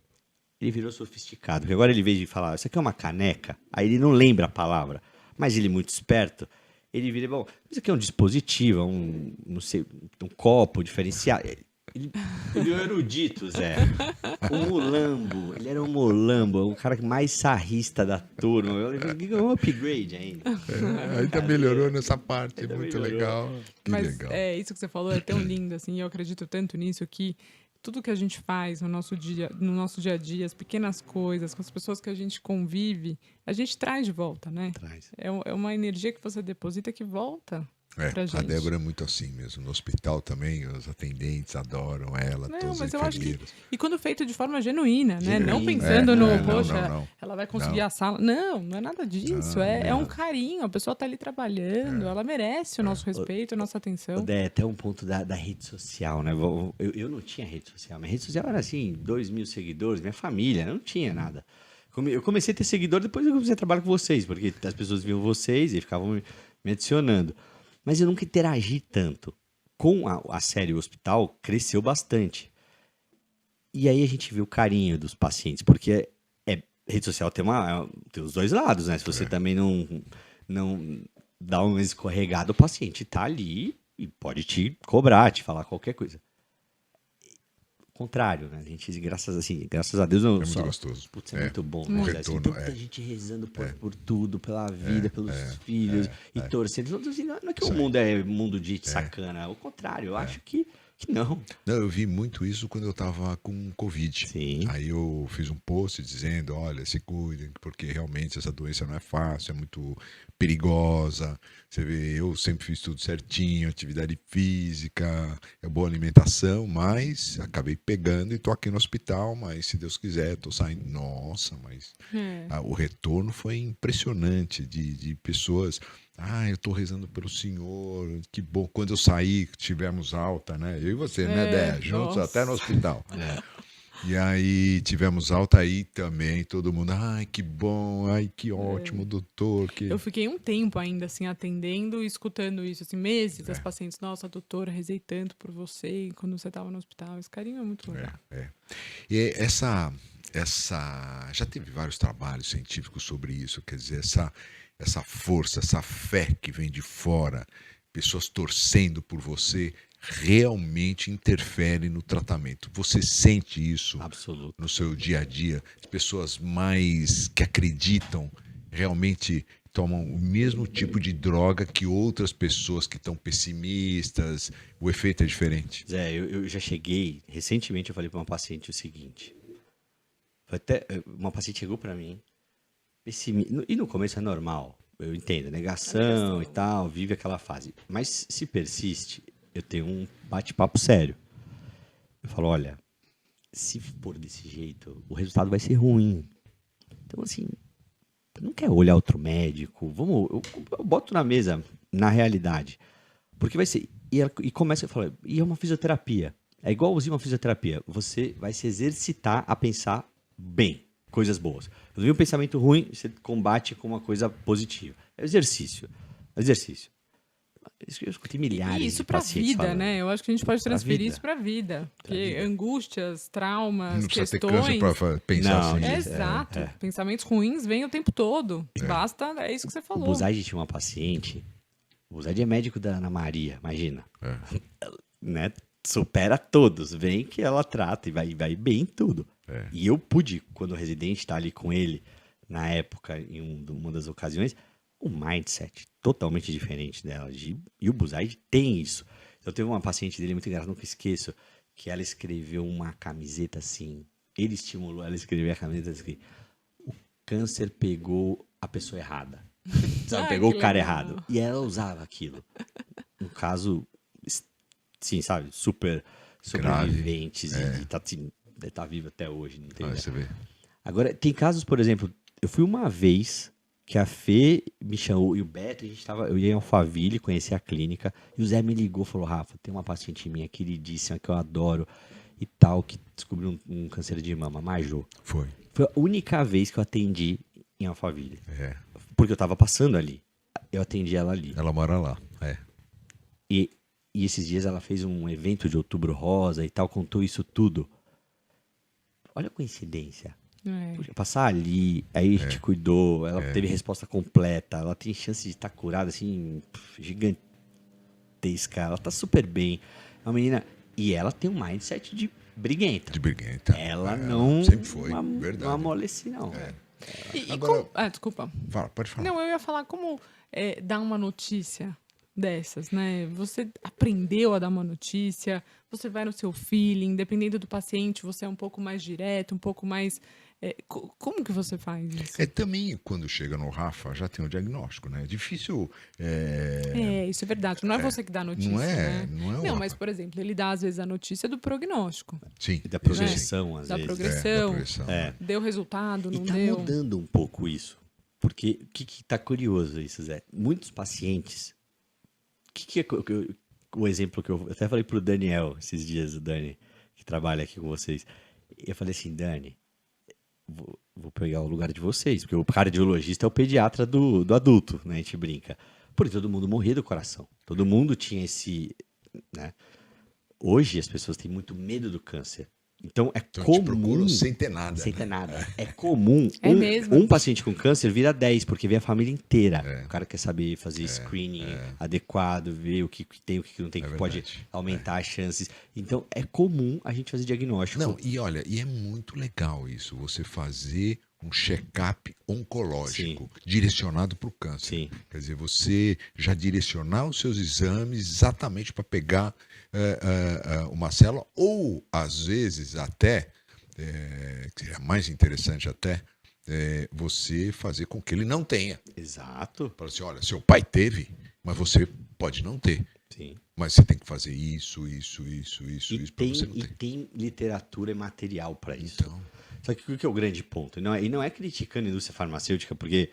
Ele virou sofisticado. Porque agora ele veio de falar, isso aqui é uma caneca. Aí ele não lembra a palavra. Mas ele é muito esperto. Ele vira, bom, isso aqui é um dispositivo, não sei, um copo diferenciado. Ele é um erudito, Zé. Um mulambo. Ele era um mulambo, o cara mais sarrista da turma. Eu ganhou um upgrade ainda. Ainda melhorou nessa parte, Ainda muito melhorou. legal. Que Mas legal. isso que você falou é tão lindo, assim, e eu acredito tanto nisso que tudo que a gente faz no nosso dia a dia, as pequenas coisas, com as pessoas que a gente convive, a gente traz de volta, né? Traz. É uma energia que você deposita que volta pra A gente. Débora é muito assim mesmo. No hospital também, os atendentes adoram ela, Não, todos os mas eu acho que. enfermeiros. E quando feito de forma genuína, né? Não Genuína. pensando no, não, poxa, não. ela vai conseguir Não. a sala. Não é nada disso. Não, É um não. carinho. A pessoa tá ali trabalhando, ela merece o nosso respeito, a nossa atenção. Dé, até um ponto da rede social, né? Eu não tinha rede social. Minha rede social era assim, 2.000 seguidores, minha família, não tinha nada. Eu comecei a ter seguidor depois eu comecei a trabalhar com vocês, porque as pessoas viam vocês e ficavam me adicionando. Mas eu nunca interagi tanto. Com a série O Hospital, cresceu bastante. E aí a gente vê o carinho dos pacientes, porque rede social tem os dois lados, né? Se você também não dá um escorregado, o paciente tá ali e pode te cobrar, te falar qualquer coisa. O contrário, né? A gente, graças a Deus, não muito gostoso. Putz, é muito bom. O Né? retorno, Tanta gente rezando por tudo, pela vida, pelos filhos, e torcendo. Não é que o mundo é mundo de sacana, o contrário, eu acho que não. Não, eu vi muito isso quando eu tava com Covid. Sim. Aí eu fiz um post dizendo, olha, se cuidem, porque realmente essa doença não é fácil, é muito perigosa. Você vê, eu sempre fiz tudo certinho, atividade física, boa alimentação, mas acabei pegando e tô aqui no hospital, mas se Deus quiser, tô saindo. Nossa, mas o retorno foi impressionante de pessoas. Eu tô rezando pelo senhor, que bom. Quando eu saí, tivemos alta, né? Eu e você, né, Dé? Juntos nossa. até no hospital. E aí tivemos alta aí também, todo mundo, que bom, que ótimo, doutor. Que... Eu fiquei um tempo ainda, assim, atendendo e escutando isso, assim, meses, as pacientes, nossa, doutora, rezei tanto por você quando você estava no hospital. Esse carinho é muito legal. E já teve vários trabalhos científicos sobre isso, quer dizer, essa força, essa fé que vem de fora, pessoas torcendo por você, realmente interfere no tratamento. Você sente isso Absoluto. no seu dia a dia? As pessoas mais que acreditam realmente tomam o mesmo tipo de droga que outras pessoas que estão pessimistas? O efeito é diferente? Zé, eu já cheguei, recentemente eu falei para uma paciente o seguinte, uma paciente chegou para mim, e no começo é normal, eu entendo, negação e tal, vive aquela fase, mas se persiste, eu tenho um bate-papo sério. Eu falo, olha, se for desse jeito, o resultado vai ser ruim. Então, assim, não quer olhar outro médico, eu boto na mesa, na realidade, porque vai ser, e começa a falar, e é uma fisioterapia, é igualzinho uma fisioterapia, você vai se exercitar a pensar bem, coisas boas. Quando vem um pensamento ruim, você combate com uma coisa positiva. É exercício. Isso que eu escutei milhares E isso de pra pacientes vida, falando. né? Eu acho que a gente pode Pra transferir vida. isso pra vida. Porque vida. angústias, traumas, Não precisa ter questões... câncer para pensar Não, assim. Exato. Pensamentos ruins vêm o tempo todo. Basta, é isso que você O falou. Buzaide tinha uma paciente. O Buzaide é médico da Ana Maria, imagina. Né? Supera todos. Vem que ela trata e vai bem em tudo. E eu pude, quando o residente está ali com ele, na época, em uma das ocasiões, um mindset totalmente diferente dela. E o Buzaide tem isso. Eu teve uma paciente dele muito engraçada, nunca esqueço, que ela escreveu uma camiseta assim. Ele estimulou ela a escrever a camiseta assim. O câncer pegou a pessoa errada. Sabe, pegou que o cara legal. errado. E ela usava aquilo. No caso, sim, sabe, super sobreviventes e tá vivo até hoje. Não tem ideia. Você vê. Agora, tem casos, por exemplo, eu fui uma vez que a Fê me chamou e o Beto, eu ia em Alphaville, conheci a clínica, e o Zé me ligou e falou, Rafa, tem uma paciente minha queridíssima que eu adoro e tal, que descobriu um câncer de mama, Majô. Foi. Foi a única vez que eu atendi em Alphaville. É. Porque eu tava passando ali. Eu atendi ela ali. Ela mora lá. E esses dias ela fez um evento de Outubro Rosa e tal, contou isso tudo. Olha a coincidência. Poxa, passar ali, aí a gente cuidou, ela teve resposta completa, ela tem chance de estar curada, assim, gigantesca, ela tá super bem. É uma menina, e ela tem um mindset de briguenta. De briguenta. Ela não... Sempre foi, não verdade. amolece, não. E Agora- desculpa. Pode falar. Não, eu ia falar como dar uma notícia dessas, né? Você aprendeu a dar uma notícia, você vai no seu feeling, dependendo do paciente, você é um pouco mais direto, um pouco mais... como que você faz isso? Também, quando chega no Rafa, já tem o diagnóstico, né? É difícil... Isso é verdade. Não é você que dá a notícia, Não né? é, não é o Não, Rafa. mas, por exemplo, ele dá, às vezes, a notícia do prognóstico. Sim. E da isso progressão, às Da vezes. progressão. da progressão. Deu resultado, E não tá deu? mudando um pouco isso. Porque o que tá curioso isso, Zé? Muitos pacientes... O exemplo que eu até falei pro Daniel esses dias, o Dani, que trabalha aqui com vocês. Eu falei assim, Dani, vou pegar o lugar de vocês, porque o cardiologista é o pediatra do adulto, né? A gente brinca. Porque todo mundo morria do coração. Todo mundo tinha esse... né? Hoje as pessoas têm muito medo do câncer. Então é Então, te comum... procuram sem ter nada. Sem né? ter nada. É comum. É mesmo. Um paciente com câncer vira 10, porque vê a família inteira. O cara quer saber fazer screening adequado, ver o que tem, o que não tem, que pode verdade. aumentar as chances. Então, é comum a gente fazer diagnóstico. Não, e olha, e é muito legal isso, você fazer um check-up oncológico direcionado para o câncer. Sim. Quer dizer, você já direcionar os seus exames exatamente para pegar uma célula, ou às vezes até, que seria mais interessante até, você fazer com que ele não tenha. Exato. Fala assim, olha, seu pai teve, mas você pode não ter. Sim. Mas você tem que fazer isso para você não ter. Tem literatura e material para isso. Então, Só que o que é o grande ponto? E não é criticando a indústria farmacêutica, porque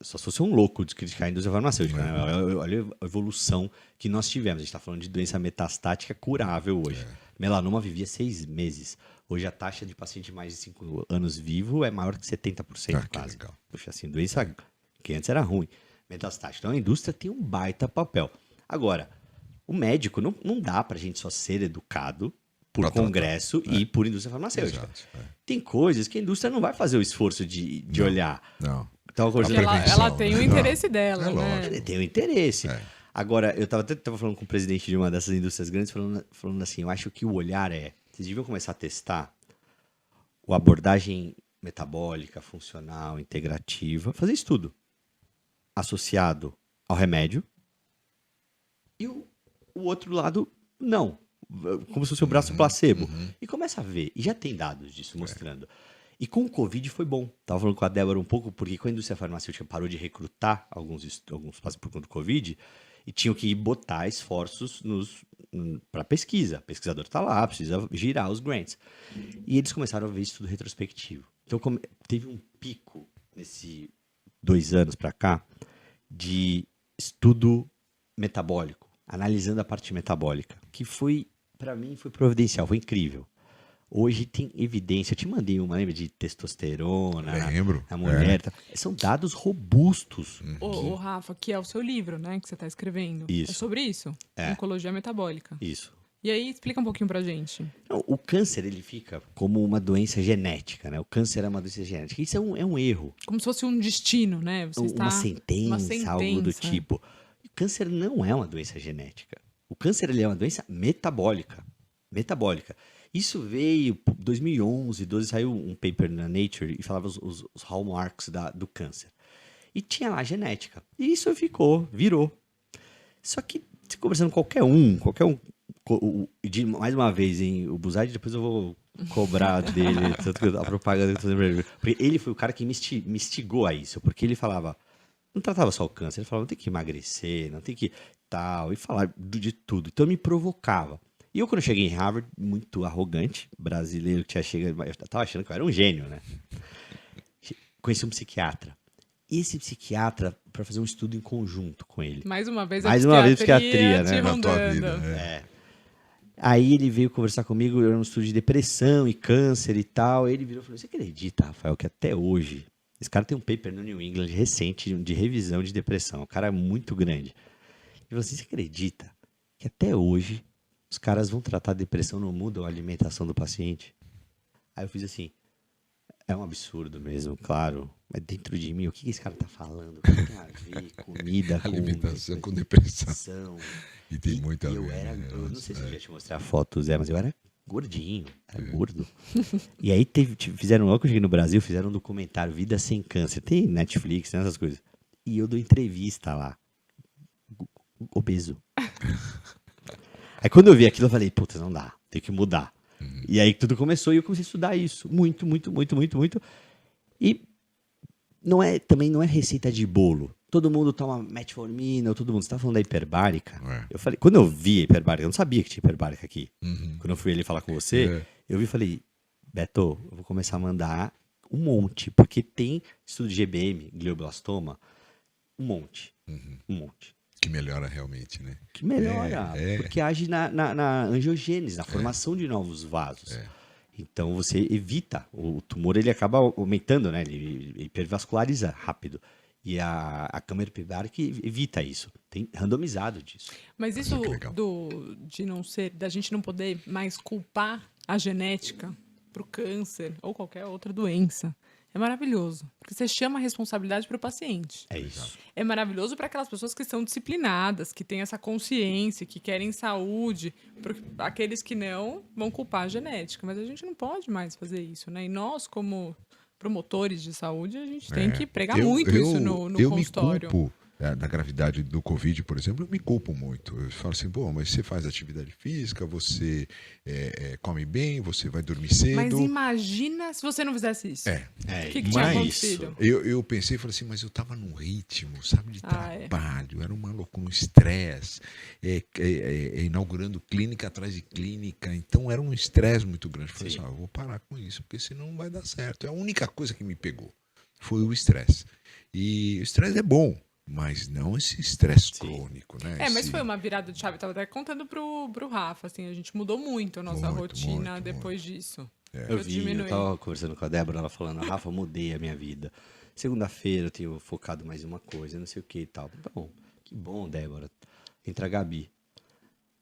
só se fosse um louco de criticar a indústria farmacêutica. Né? Olha a evolução que nós tivemos. A gente está falando de doença metastática curável hoje. Melanoma vivia 6 meses. Hoje a taxa de paciente de mais de 5 anos vivo é maior que 70%, que quase. legal. Puxa, assim, doença que antes era ruim. Metastática. Então a indústria tem um baita papel. Agora, o médico não dá pra gente só ser educado por Pra tratar. congresso e por indústria farmacêutica. Exato, Tem coisas que a indústria não vai fazer o esforço de olhar. não. Tava Porque conversando- ela prevenção, tem o né? interesse dela, É né? lógico. Ele tem o interesse. Agora, eu tava falando com o presidente de uma dessas indústrias grandes, falando assim, eu acho que o olhar vocês deviam começar a testar a abordagem metabólica, funcional, integrativa, fazer estudo associado ao remédio e o outro lado, não. Como se fosse o braço placebo. E começa a ver. E já tem dados disso mostrando. E com o Covid foi bom. Tava falando com a Débora um pouco, porque quando a indústria farmacêutica parou de recrutar alguns pacientes por conta do Covid, e tinham que botar esforços para pesquisa. O pesquisador está lá, precisa girar os grants. E eles começaram a ver estudo retrospectivo. Então teve um pico nesses 2 anos para cá de estudo metabólico, analisando a parte metabólica, que foi, para mim, foi providencial, foi incrível. Hoje tem evidência, eu te mandei uma, lembra de testosterona, Lembro. na mulher, são dados robustos. Ô, Rafa, que é o seu livro, né, que você está escrevendo. Isso. É sobre isso, oncologia metabólica. Isso. E aí, explica um pouquinho pra gente. Não, o câncer, ele fica como uma doença genética, né? O câncer é uma doença genética. Isso é um erro. Como se fosse um destino, né? Você Uma sentença, algo do é. tipo. O câncer não é uma doença genética. O câncer ele é uma doença metabólica. Metabólica. Isso veio em 2011, 12, saiu um paper na Nature e falava os hallmarks do câncer. E tinha lá a genética. E isso virou. Só que, se conversando com qualquer um, mais uma vez, hein, o Buzaide, depois eu vou cobrar dele a propaganda que eu tô lembrando. Porque ele foi o cara que me instigou a isso. Porque ele falava, não tratava só o câncer, ele falava, não tem que emagrecer, não tem que tal, e falar de tudo. Então me provocava. E eu, quando cheguei em Harvard, muito arrogante, brasileiro que tinha chegado, eu tava achando que eu era um gênio, né? Conheci um psiquiatra. E esse psiquiatra, para fazer um estudo em conjunto com ele. Mais uma vez psiquiatria, né? Na tua rondando. vida. Aí ele veio conversar comigo, eu era um estudo de depressão e câncer e tal. Ele virou e falou, você acredita, Rafael, que até hoje... Esse cara tem um paper no New England recente de revisão de depressão. O cara é muito grande. Ele falou assim, você acredita que até hoje os caras vão tratar a depressão, não mudam a alimentação do paciente? Aí eu fiz assim, é um absurdo mesmo, claro. Mas dentro de mim, o que esse cara tá falando? O que tem a ver comida Alimentação com depressão. E tem muito a ver. Eu não sei se eu ia te mostrar fotos, mas eu era gordinho, era gordo. E aí fizeram, logo que eu cheguei no Brasil, fizeram um documentário, Vida Sem Câncer. Tem Netflix, tem essas coisas. E eu dou entrevista lá. Obeso. Aí quando eu vi aquilo, eu falei, puta, não dá, tem que mudar. E aí tudo começou e eu comecei a estudar isso. Muito. E também não é receita de bolo. Todo mundo toma metformina, todo mundo. Você tá falando da hiperbárica? Eu falei, quando eu vi a hiperbárica, eu não sabia que tinha hiperbárica aqui. Quando eu fui ali falar com você, eu vi e falei, Beto, eu vou começar a mandar um monte, porque tem estudo de GBM, glioblastoma, um monte. Que melhora realmente, né? Que melhora, porque age na angiogênese, na formação de novos vasos. Então você evita, o tumor ele acaba aumentando, né? Ele hipervasculariza rápido. E a câmara hiperbárica evita isso. Tem randomizado disso. Mas isso da gente não poder mais culpar a genética pro câncer ou qualquer outra doença, é maravilhoso. Porque você chama a responsabilidade para o paciente. É isso. É maravilhoso para aquelas pessoas que são disciplinadas, que têm essa consciência, que querem saúde. Porque aqueles que não vão culpar a genética. Mas a gente não pode mais fazer isso, né? E nós, como promotores de saúde, a gente tem que pregar muito isso no consultório. Eu me culpo da gravidade do Covid, por exemplo, eu me culpo muito. Eu falo assim, pô, mas você faz atividade física, você come bem, você vai dormir cedo. Mas imagina se você não fizesse isso. O que tinha acontecido? Eu pensei e falei assim, mas eu tava num ritmo, sabe, de trabalho, era um maluco, um estresse, inaugurando clínica atrás de clínica, então era um estresse muito grande. Eu falei assim, eu vou parar com isso, porque senão não vai dar certo. É a única coisa que me pegou, foi o estresse. E o estresse é bom, mas não esse estresse crônico, né? Mas foi uma virada de chave. Eu tava até contando pro Rafa, assim, a gente mudou muito a nossa rotina depois disso. Eu tava conversando com a Débora, ela falando, Rafa, mudei a minha vida. Segunda-feira eu tenho focado mais em uma coisa, não sei o que e tal. Bom, que bom, Débora. Entra a Gabi.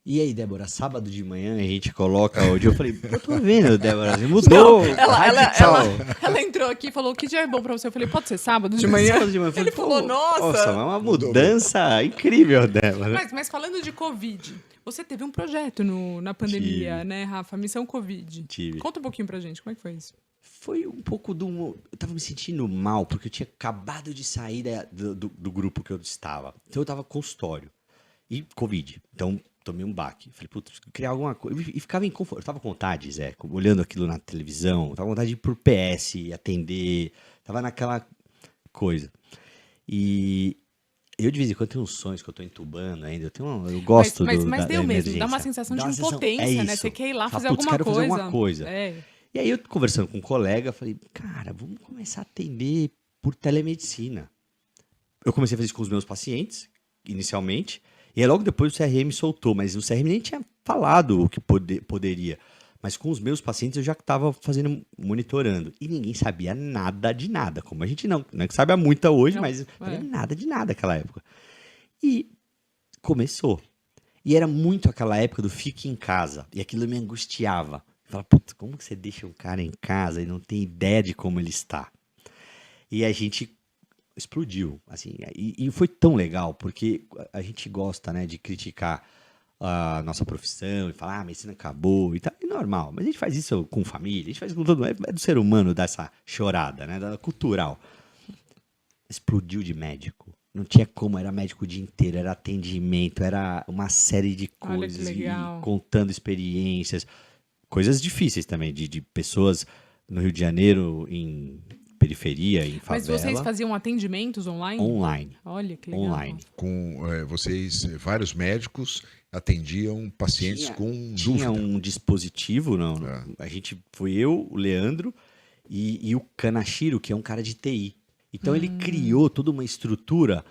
E aí, Débora, sábado de manhã a gente coloca o dia. Eu falei, eu tô vendo, Débora, você mudou. Ela entrou aqui e falou, que dia é bom pra você? Eu falei, pode ser sábado de manhã? Sábado de manhã. Eu falei, Ele falou, nossa. Nossa, é uma mudança incrível, Débora. Mas falando de Covid, você teve um projeto na pandemia, né, Rafa? Missão Covid. Tive. Conta um pouquinho pra gente, como é que foi isso? Foi um pouco eu tava me sentindo mal, porque eu tinha acabado de sair do grupo que eu estava. Então eu tava consultório. E Covid. Então tomei um baque. Falei, putz, criar alguma coisa. E ficava inconfortável. Eu tava com vontade, Zé, olhando aquilo na televisão. Eu tava com vontade de ir pro PS, atender. Tava naquela coisa. E eu, de vez em quando, tenho uns sonhos que eu tô entubando ainda. Eu gosto mas da deu mesmo, emergência. dá uma sensação de Sensação, impotência, né? Você quer ir lá fazer alguma quero coisa. fazer alguma coisa. É. E aí eu conversando com um colega, falei, cara, vamos começar a atender por telemedicina. Eu comecei a fazer isso com os meus pacientes, inicialmente, e aí logo depois o CRM soltou, mas o CRM nem tinha falado o que poderia. Mas com os meus pacientes eu já estava fazendo, monitorando. E ninguém sabia nada de nada, como a gente não é que sabe a muita hoje, mas não sabia nada de nada naquela época. E começou. E era muito aquela época do fique em casa, e aquilo me angustiava. Fala, putz, como que você deixa um cara em casa e não tem ideia de como ele está? E a gente explodiu, assim, e foi tão legal, porque a gente gosta, né, de criticar a nossa profissão e falar, a medicina acabou e tal, é normal, mas a gente faz isso com família, a gente faz com todo mundo, é do ser humano dar essa chorada, né, da cultural. Explodiu de médico. Não tinha como, era médico o dia inteiro, era atendimento, era uma série de coisas, e contando experiências. Coisas difíceis também, de pessoas no Rio de Janeiro, em periferia, em favela. Mas vocês faziam atendimentos online? Online. Olha, que legal. Online. Com vocês, vários médicos atendiam pacientes com dúvida. Tinha um dispositivo, a gente, foi eu, o Leandro e o Kanashiro, que é um cara de TI. Então ele criou toda uma estrutura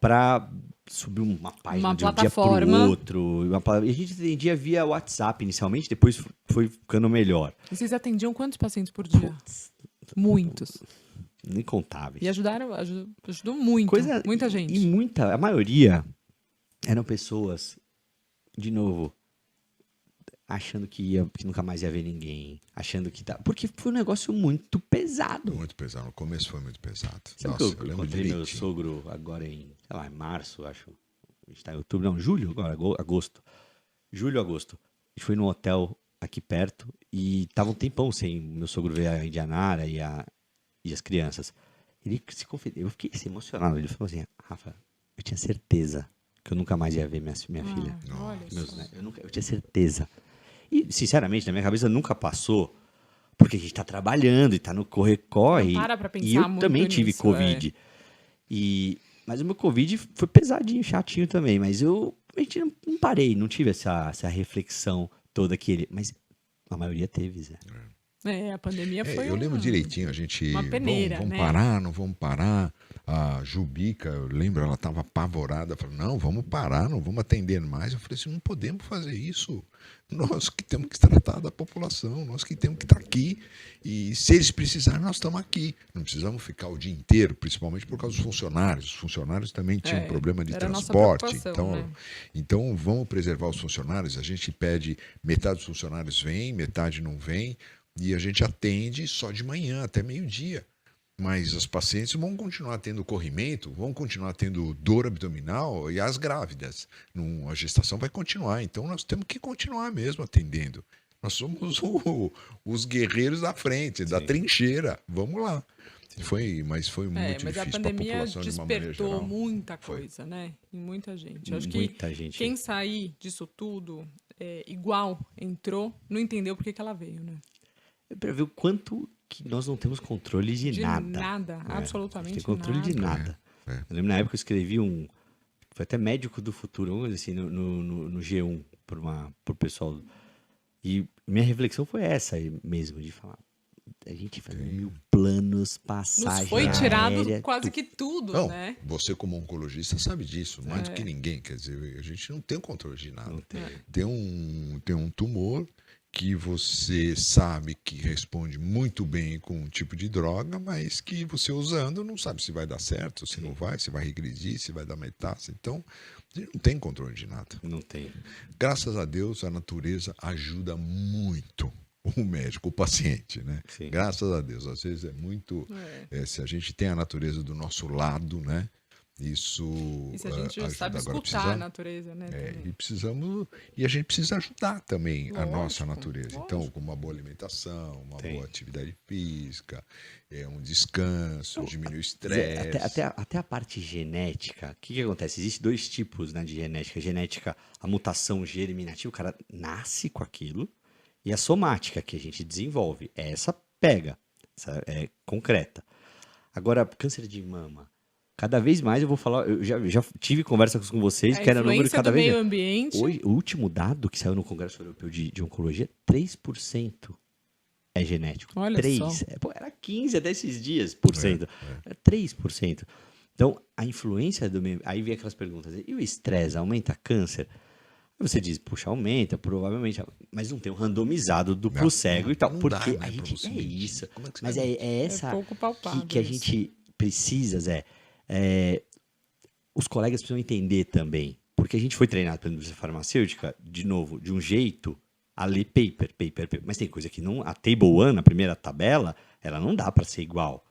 para subir uma página de um dia para o outro. E a gente atendia via WhatsApp inicialmente, depois foi ficando melhor. E vocês atendiam quantos pacientes por dia? Muitos. Incontáveis. E ajudou muito, muita gente. E a maioria eram pessoas, de novo, achando que nunca mais ia ver ninguém, achando que porque foi um negócio muito pesado. Muito pesado, no começo foi muito pesado. Sabe. Nossa, eu lembro direitinho. Meu sogro agora em março, acho, a gente tá em outubro, não, julho, agora, agosto. Julho, agosto. A gente foi num hotel aqui perto e tava um tempão sem meu sogro ver a Indianara e as crianças. Ele se confessou, eu fiquei assim, emocionado. Ele falou assim, Rafa, eu tinha certeza que eu nunca mais ia ver minha filha. Eu tinha certeza. E, sinceramente, na minha cabeça nunca passou, porque a gente tá trabalhando e tá no corre-corre. E eu também tive Covid. Mas o meu Covid foi pesadinho, chatinho também. Mas a gente não parei, não tive essa reflexão toda mas a maioria teve, Zé. A pandemia foi eu lembro direitinho, a gente... uma peneira, vamos né? parar, não vamos parar. A Jubica, eu lembro, ela estava apavorada. Falou, não, vamos parar, não vamos atender mais. Eu falei assim, não podemos fazer isso. Nós que temos que tratar da população, nós que temos que estar aqui. E se eles precisarem, nós estamos aqui. Não precisamos ficar o dia inteiro, principalmente por causa dos funcionários. Os funcionários também tinham problema de transporte. Então, vamos preservar os funcionários. A gente pede, metade dos funcionários vem, metade não vem. E a gente atende só de manhã, até meio-dia. Mas as pacientes vão continuar tendo corrimento, vão continuar tendo dor abdominal e as grávidas. A gestação vai continuar, então nós temos que continuar mesmo atendendo. Nós somos os guerreiros da frente, da trincheira. Vamos lá. Mas foi muito difícil. Mas a pandemia despertou muita coisa, né? Em muita gente. Acho que quem sair disso tudo igual entrou, não entendeu por que ela veio, né? Para ver o quanto que nós não temos controle de nada. Nada, absolutamente nada. Tem controle de nada. Eu lembro na época que eu escrevi foi até médico do futuro, assim, no G1, pro pessoal. E minha reflexão foi essa mesmo, de falar, a gente faz 1000 planos, passagem nos foi tirado aérea, quase que tudo, não, né? Você como oncologista sabe disso, mais do que ninguém. Quer dizer, a gente não tem controle de nada. Tem um tumor que você sabe que responde muito bem com um tipo de droga, mas que você usando não sabe se vai dar certo, se não vai, se vai regredir, se vai dar metástase. Então, a gente não tem controle de nada. Não tem. Graças a Deus, a natureza ajuda muito o médico, o paciente, né? Sim. Graças a Deus. Às vezes é muito... se a gente tem a natureza do nosso lado, né? Isso E se a gente ajuda. sabe Agora escutar a natureza, né? também. E a gente precisa ajudar também a Lógico, nossa natureza. Então, lógico. com uma boa alimentação, uma Tem. boa atividade física, um descanso, diminuir o Zé, estresse. até a parte genética, o que acontece? Existem dois tipos, né, de genética. Genética, a mutação germinativa, o cara nasce com aquilo, e a somática, que a gente desenvolve. Essa pega, essa é concreta. Agora, câncer de mama. Cada vez mais eu vou falar, eu já tive conversa com vocês, A que era número influência cada do vez. meio ambiente. Hoje, o último dado que saiu no Congresso Europeu de Oncologia, 3% é genético. Olha 3. só. Pô, era 15 até esses dias, por cento. Era 3%. Então, a influência do meio... Aí vem aquelas perguntas. E o estresse aumenta câncer? Aí você diz, puxa, aumenta, provavelmente. Mas não tem um randomizado duplo cego e tal. não Porque dá, né, a pra gente... você É medir. isso. Como é que você Mas vai é essa pouco palpável que a isso. gente precisa, Zé. Os colegas precisam entender também. Porque a gente foi treinado pela indústria farmacêutica, de novo, de um jeito a ler paper. Mas tem coisa que não... A Table 1, a primeira tabela, ela não dá para ser igual.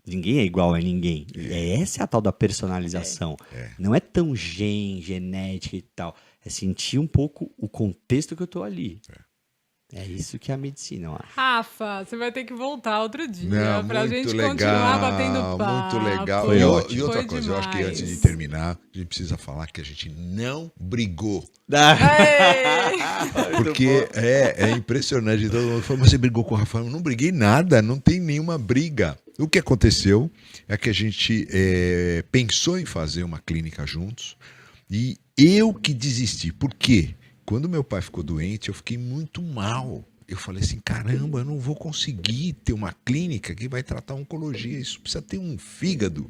Ninguém é igual a ninguém. Essa é a tal da personalização. Não é tão genética e tal. É sentir um pouco o contexto que eu tô ali. É isso que é a medicina, eu acho. Rafa, você vai ter que voltar outro dia Não, pra muito gente legal, continuar batendo papo. muito legal. Foi E ótimo. outra Foi coisa, eu acho que demais. antes de terminar, a gente precisa falar que a gente não brigou. Ei! Porque é impressionante. Todo mundo falou, mas você brigou com o Rafael? Eu não briguei nada, não tem nenhuma briga. O que aconteceu é que a gente pensou em fazer uma clínica juntos e eu que desisti. Por quê? Quando meu pai ficou doente, eu fiquei muito mal. Eu falei assim, caramba, eu não vou conseguir ter uma clínica que vai tratar oncologia. Isso precisa ter um fígado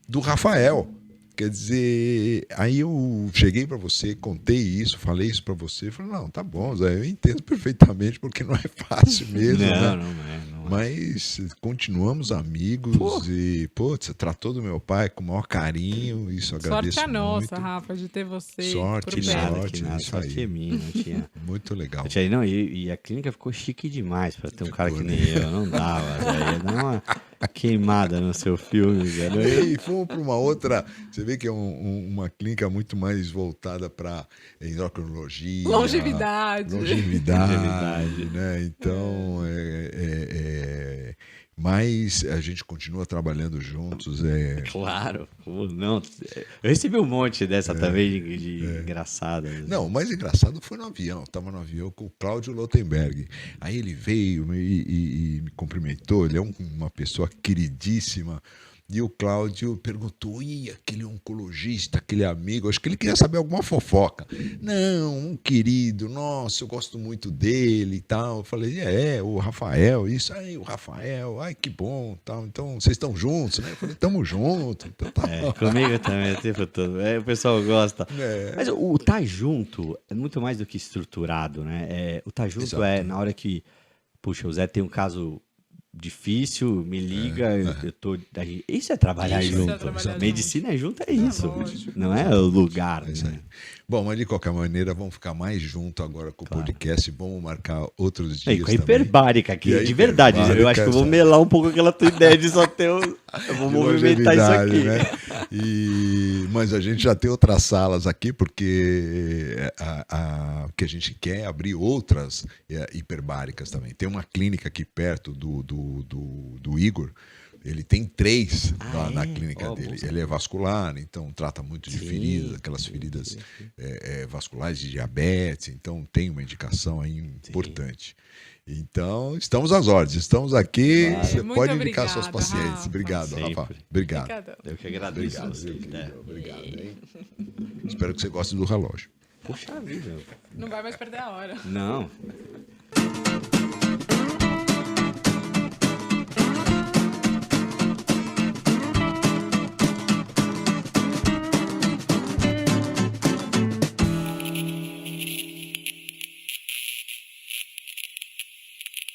do Rafael. Quer dizer, aí eu cheguei para você, contei isso, falei isso para você, falei, não, tá bom, Zé, eu entendo perfeitamente, porque não é fácil mesmo, né? Não é. Mas continuamos amigos e, você tratou do meu pai com o maior carinho, isso eu agradeço Sorte a nossa, muito. Rafa, de ter você Sorte, por Que perto. nada, sorte, que nada. isso Sorte aí. é minha, não tinha... Muito legal. Não, e a clínica ficou chique demais pra ter um cara que Ficou, nem eu. Não dava, velho. Ia dar uma queimada no seu filme, velho. E fomos para uma outra. Você vê que é uma clínica muito mais voltada para endocrinologia. Longevidade. Longevidade, né? Então, mas a gente continua trabalhando juntos. Claro. Pô, não, eu recebi um monte dessa também de engraçada. Não, o mais engraçado foi no avião. Eu estava no avião com o Cláudio Lotenberg. Aí ele veio e me cumprimentou. Ele é uma pessoa queridíssima. E o Cláudio perguntou, e aquele oncologista, aquele amigo, acho que ele queria saber alguma fofoca. Não, um querido, nossa, eu gosto muito dele e tal. Eu falei, o Rafael, isso aí, o Rafael, ai, que bom, tal. Então, vocês estão juntos, né? Eu falei, estamos juntos. Então, tá bom. Comigo também, o tempo todo. O pessoal gosta. Mas o tá junto é muito mais do que estruturado, né? O tá junto Exato. é na hora que, puxa, o Zé tem um caso difícil, me liga, eu tô... Isso é trabalhar Isso é junto. trabalhar Medicina junto é isso. lógico. Não é o lugar, É isso aí. né? Bom, mas de qualquer maneira, vamos ficar mais junto agora com o podcast. Vamos marcar outros E dias com a também. hiperbárica aqui, E a de verdade. hiperbárica, Eu acho que eu vou sabe? melar um pouco aquela tua ideia de só ter Eu vou de movimentar isso longevidade, aqui. né? Mas a gente já tem outras salas aqui, porque o que a gente quer é abrir outras hiperbáricas também. Tem uma clínica aqui perto do Igor. Ele tem 3 na clínica dele. Ele é vascular, então trata muito de feridas, aquelas feridas vasculares de diabetes. Então tem uma indicação aí importante. Então, estamos às ordens, estamos aqui. Claro. Você Muito pode indicar obrigada, seus pacientes. Rafa. Obrigado, Sempre. Rafa. Obrigado. Obrigadão. Eu que agradeço. Obrigado, você, viu, né? querido? Obrigado, hein? Espero que você goste do relógio. Poxa vida. Não vai mais perder a hora. Não.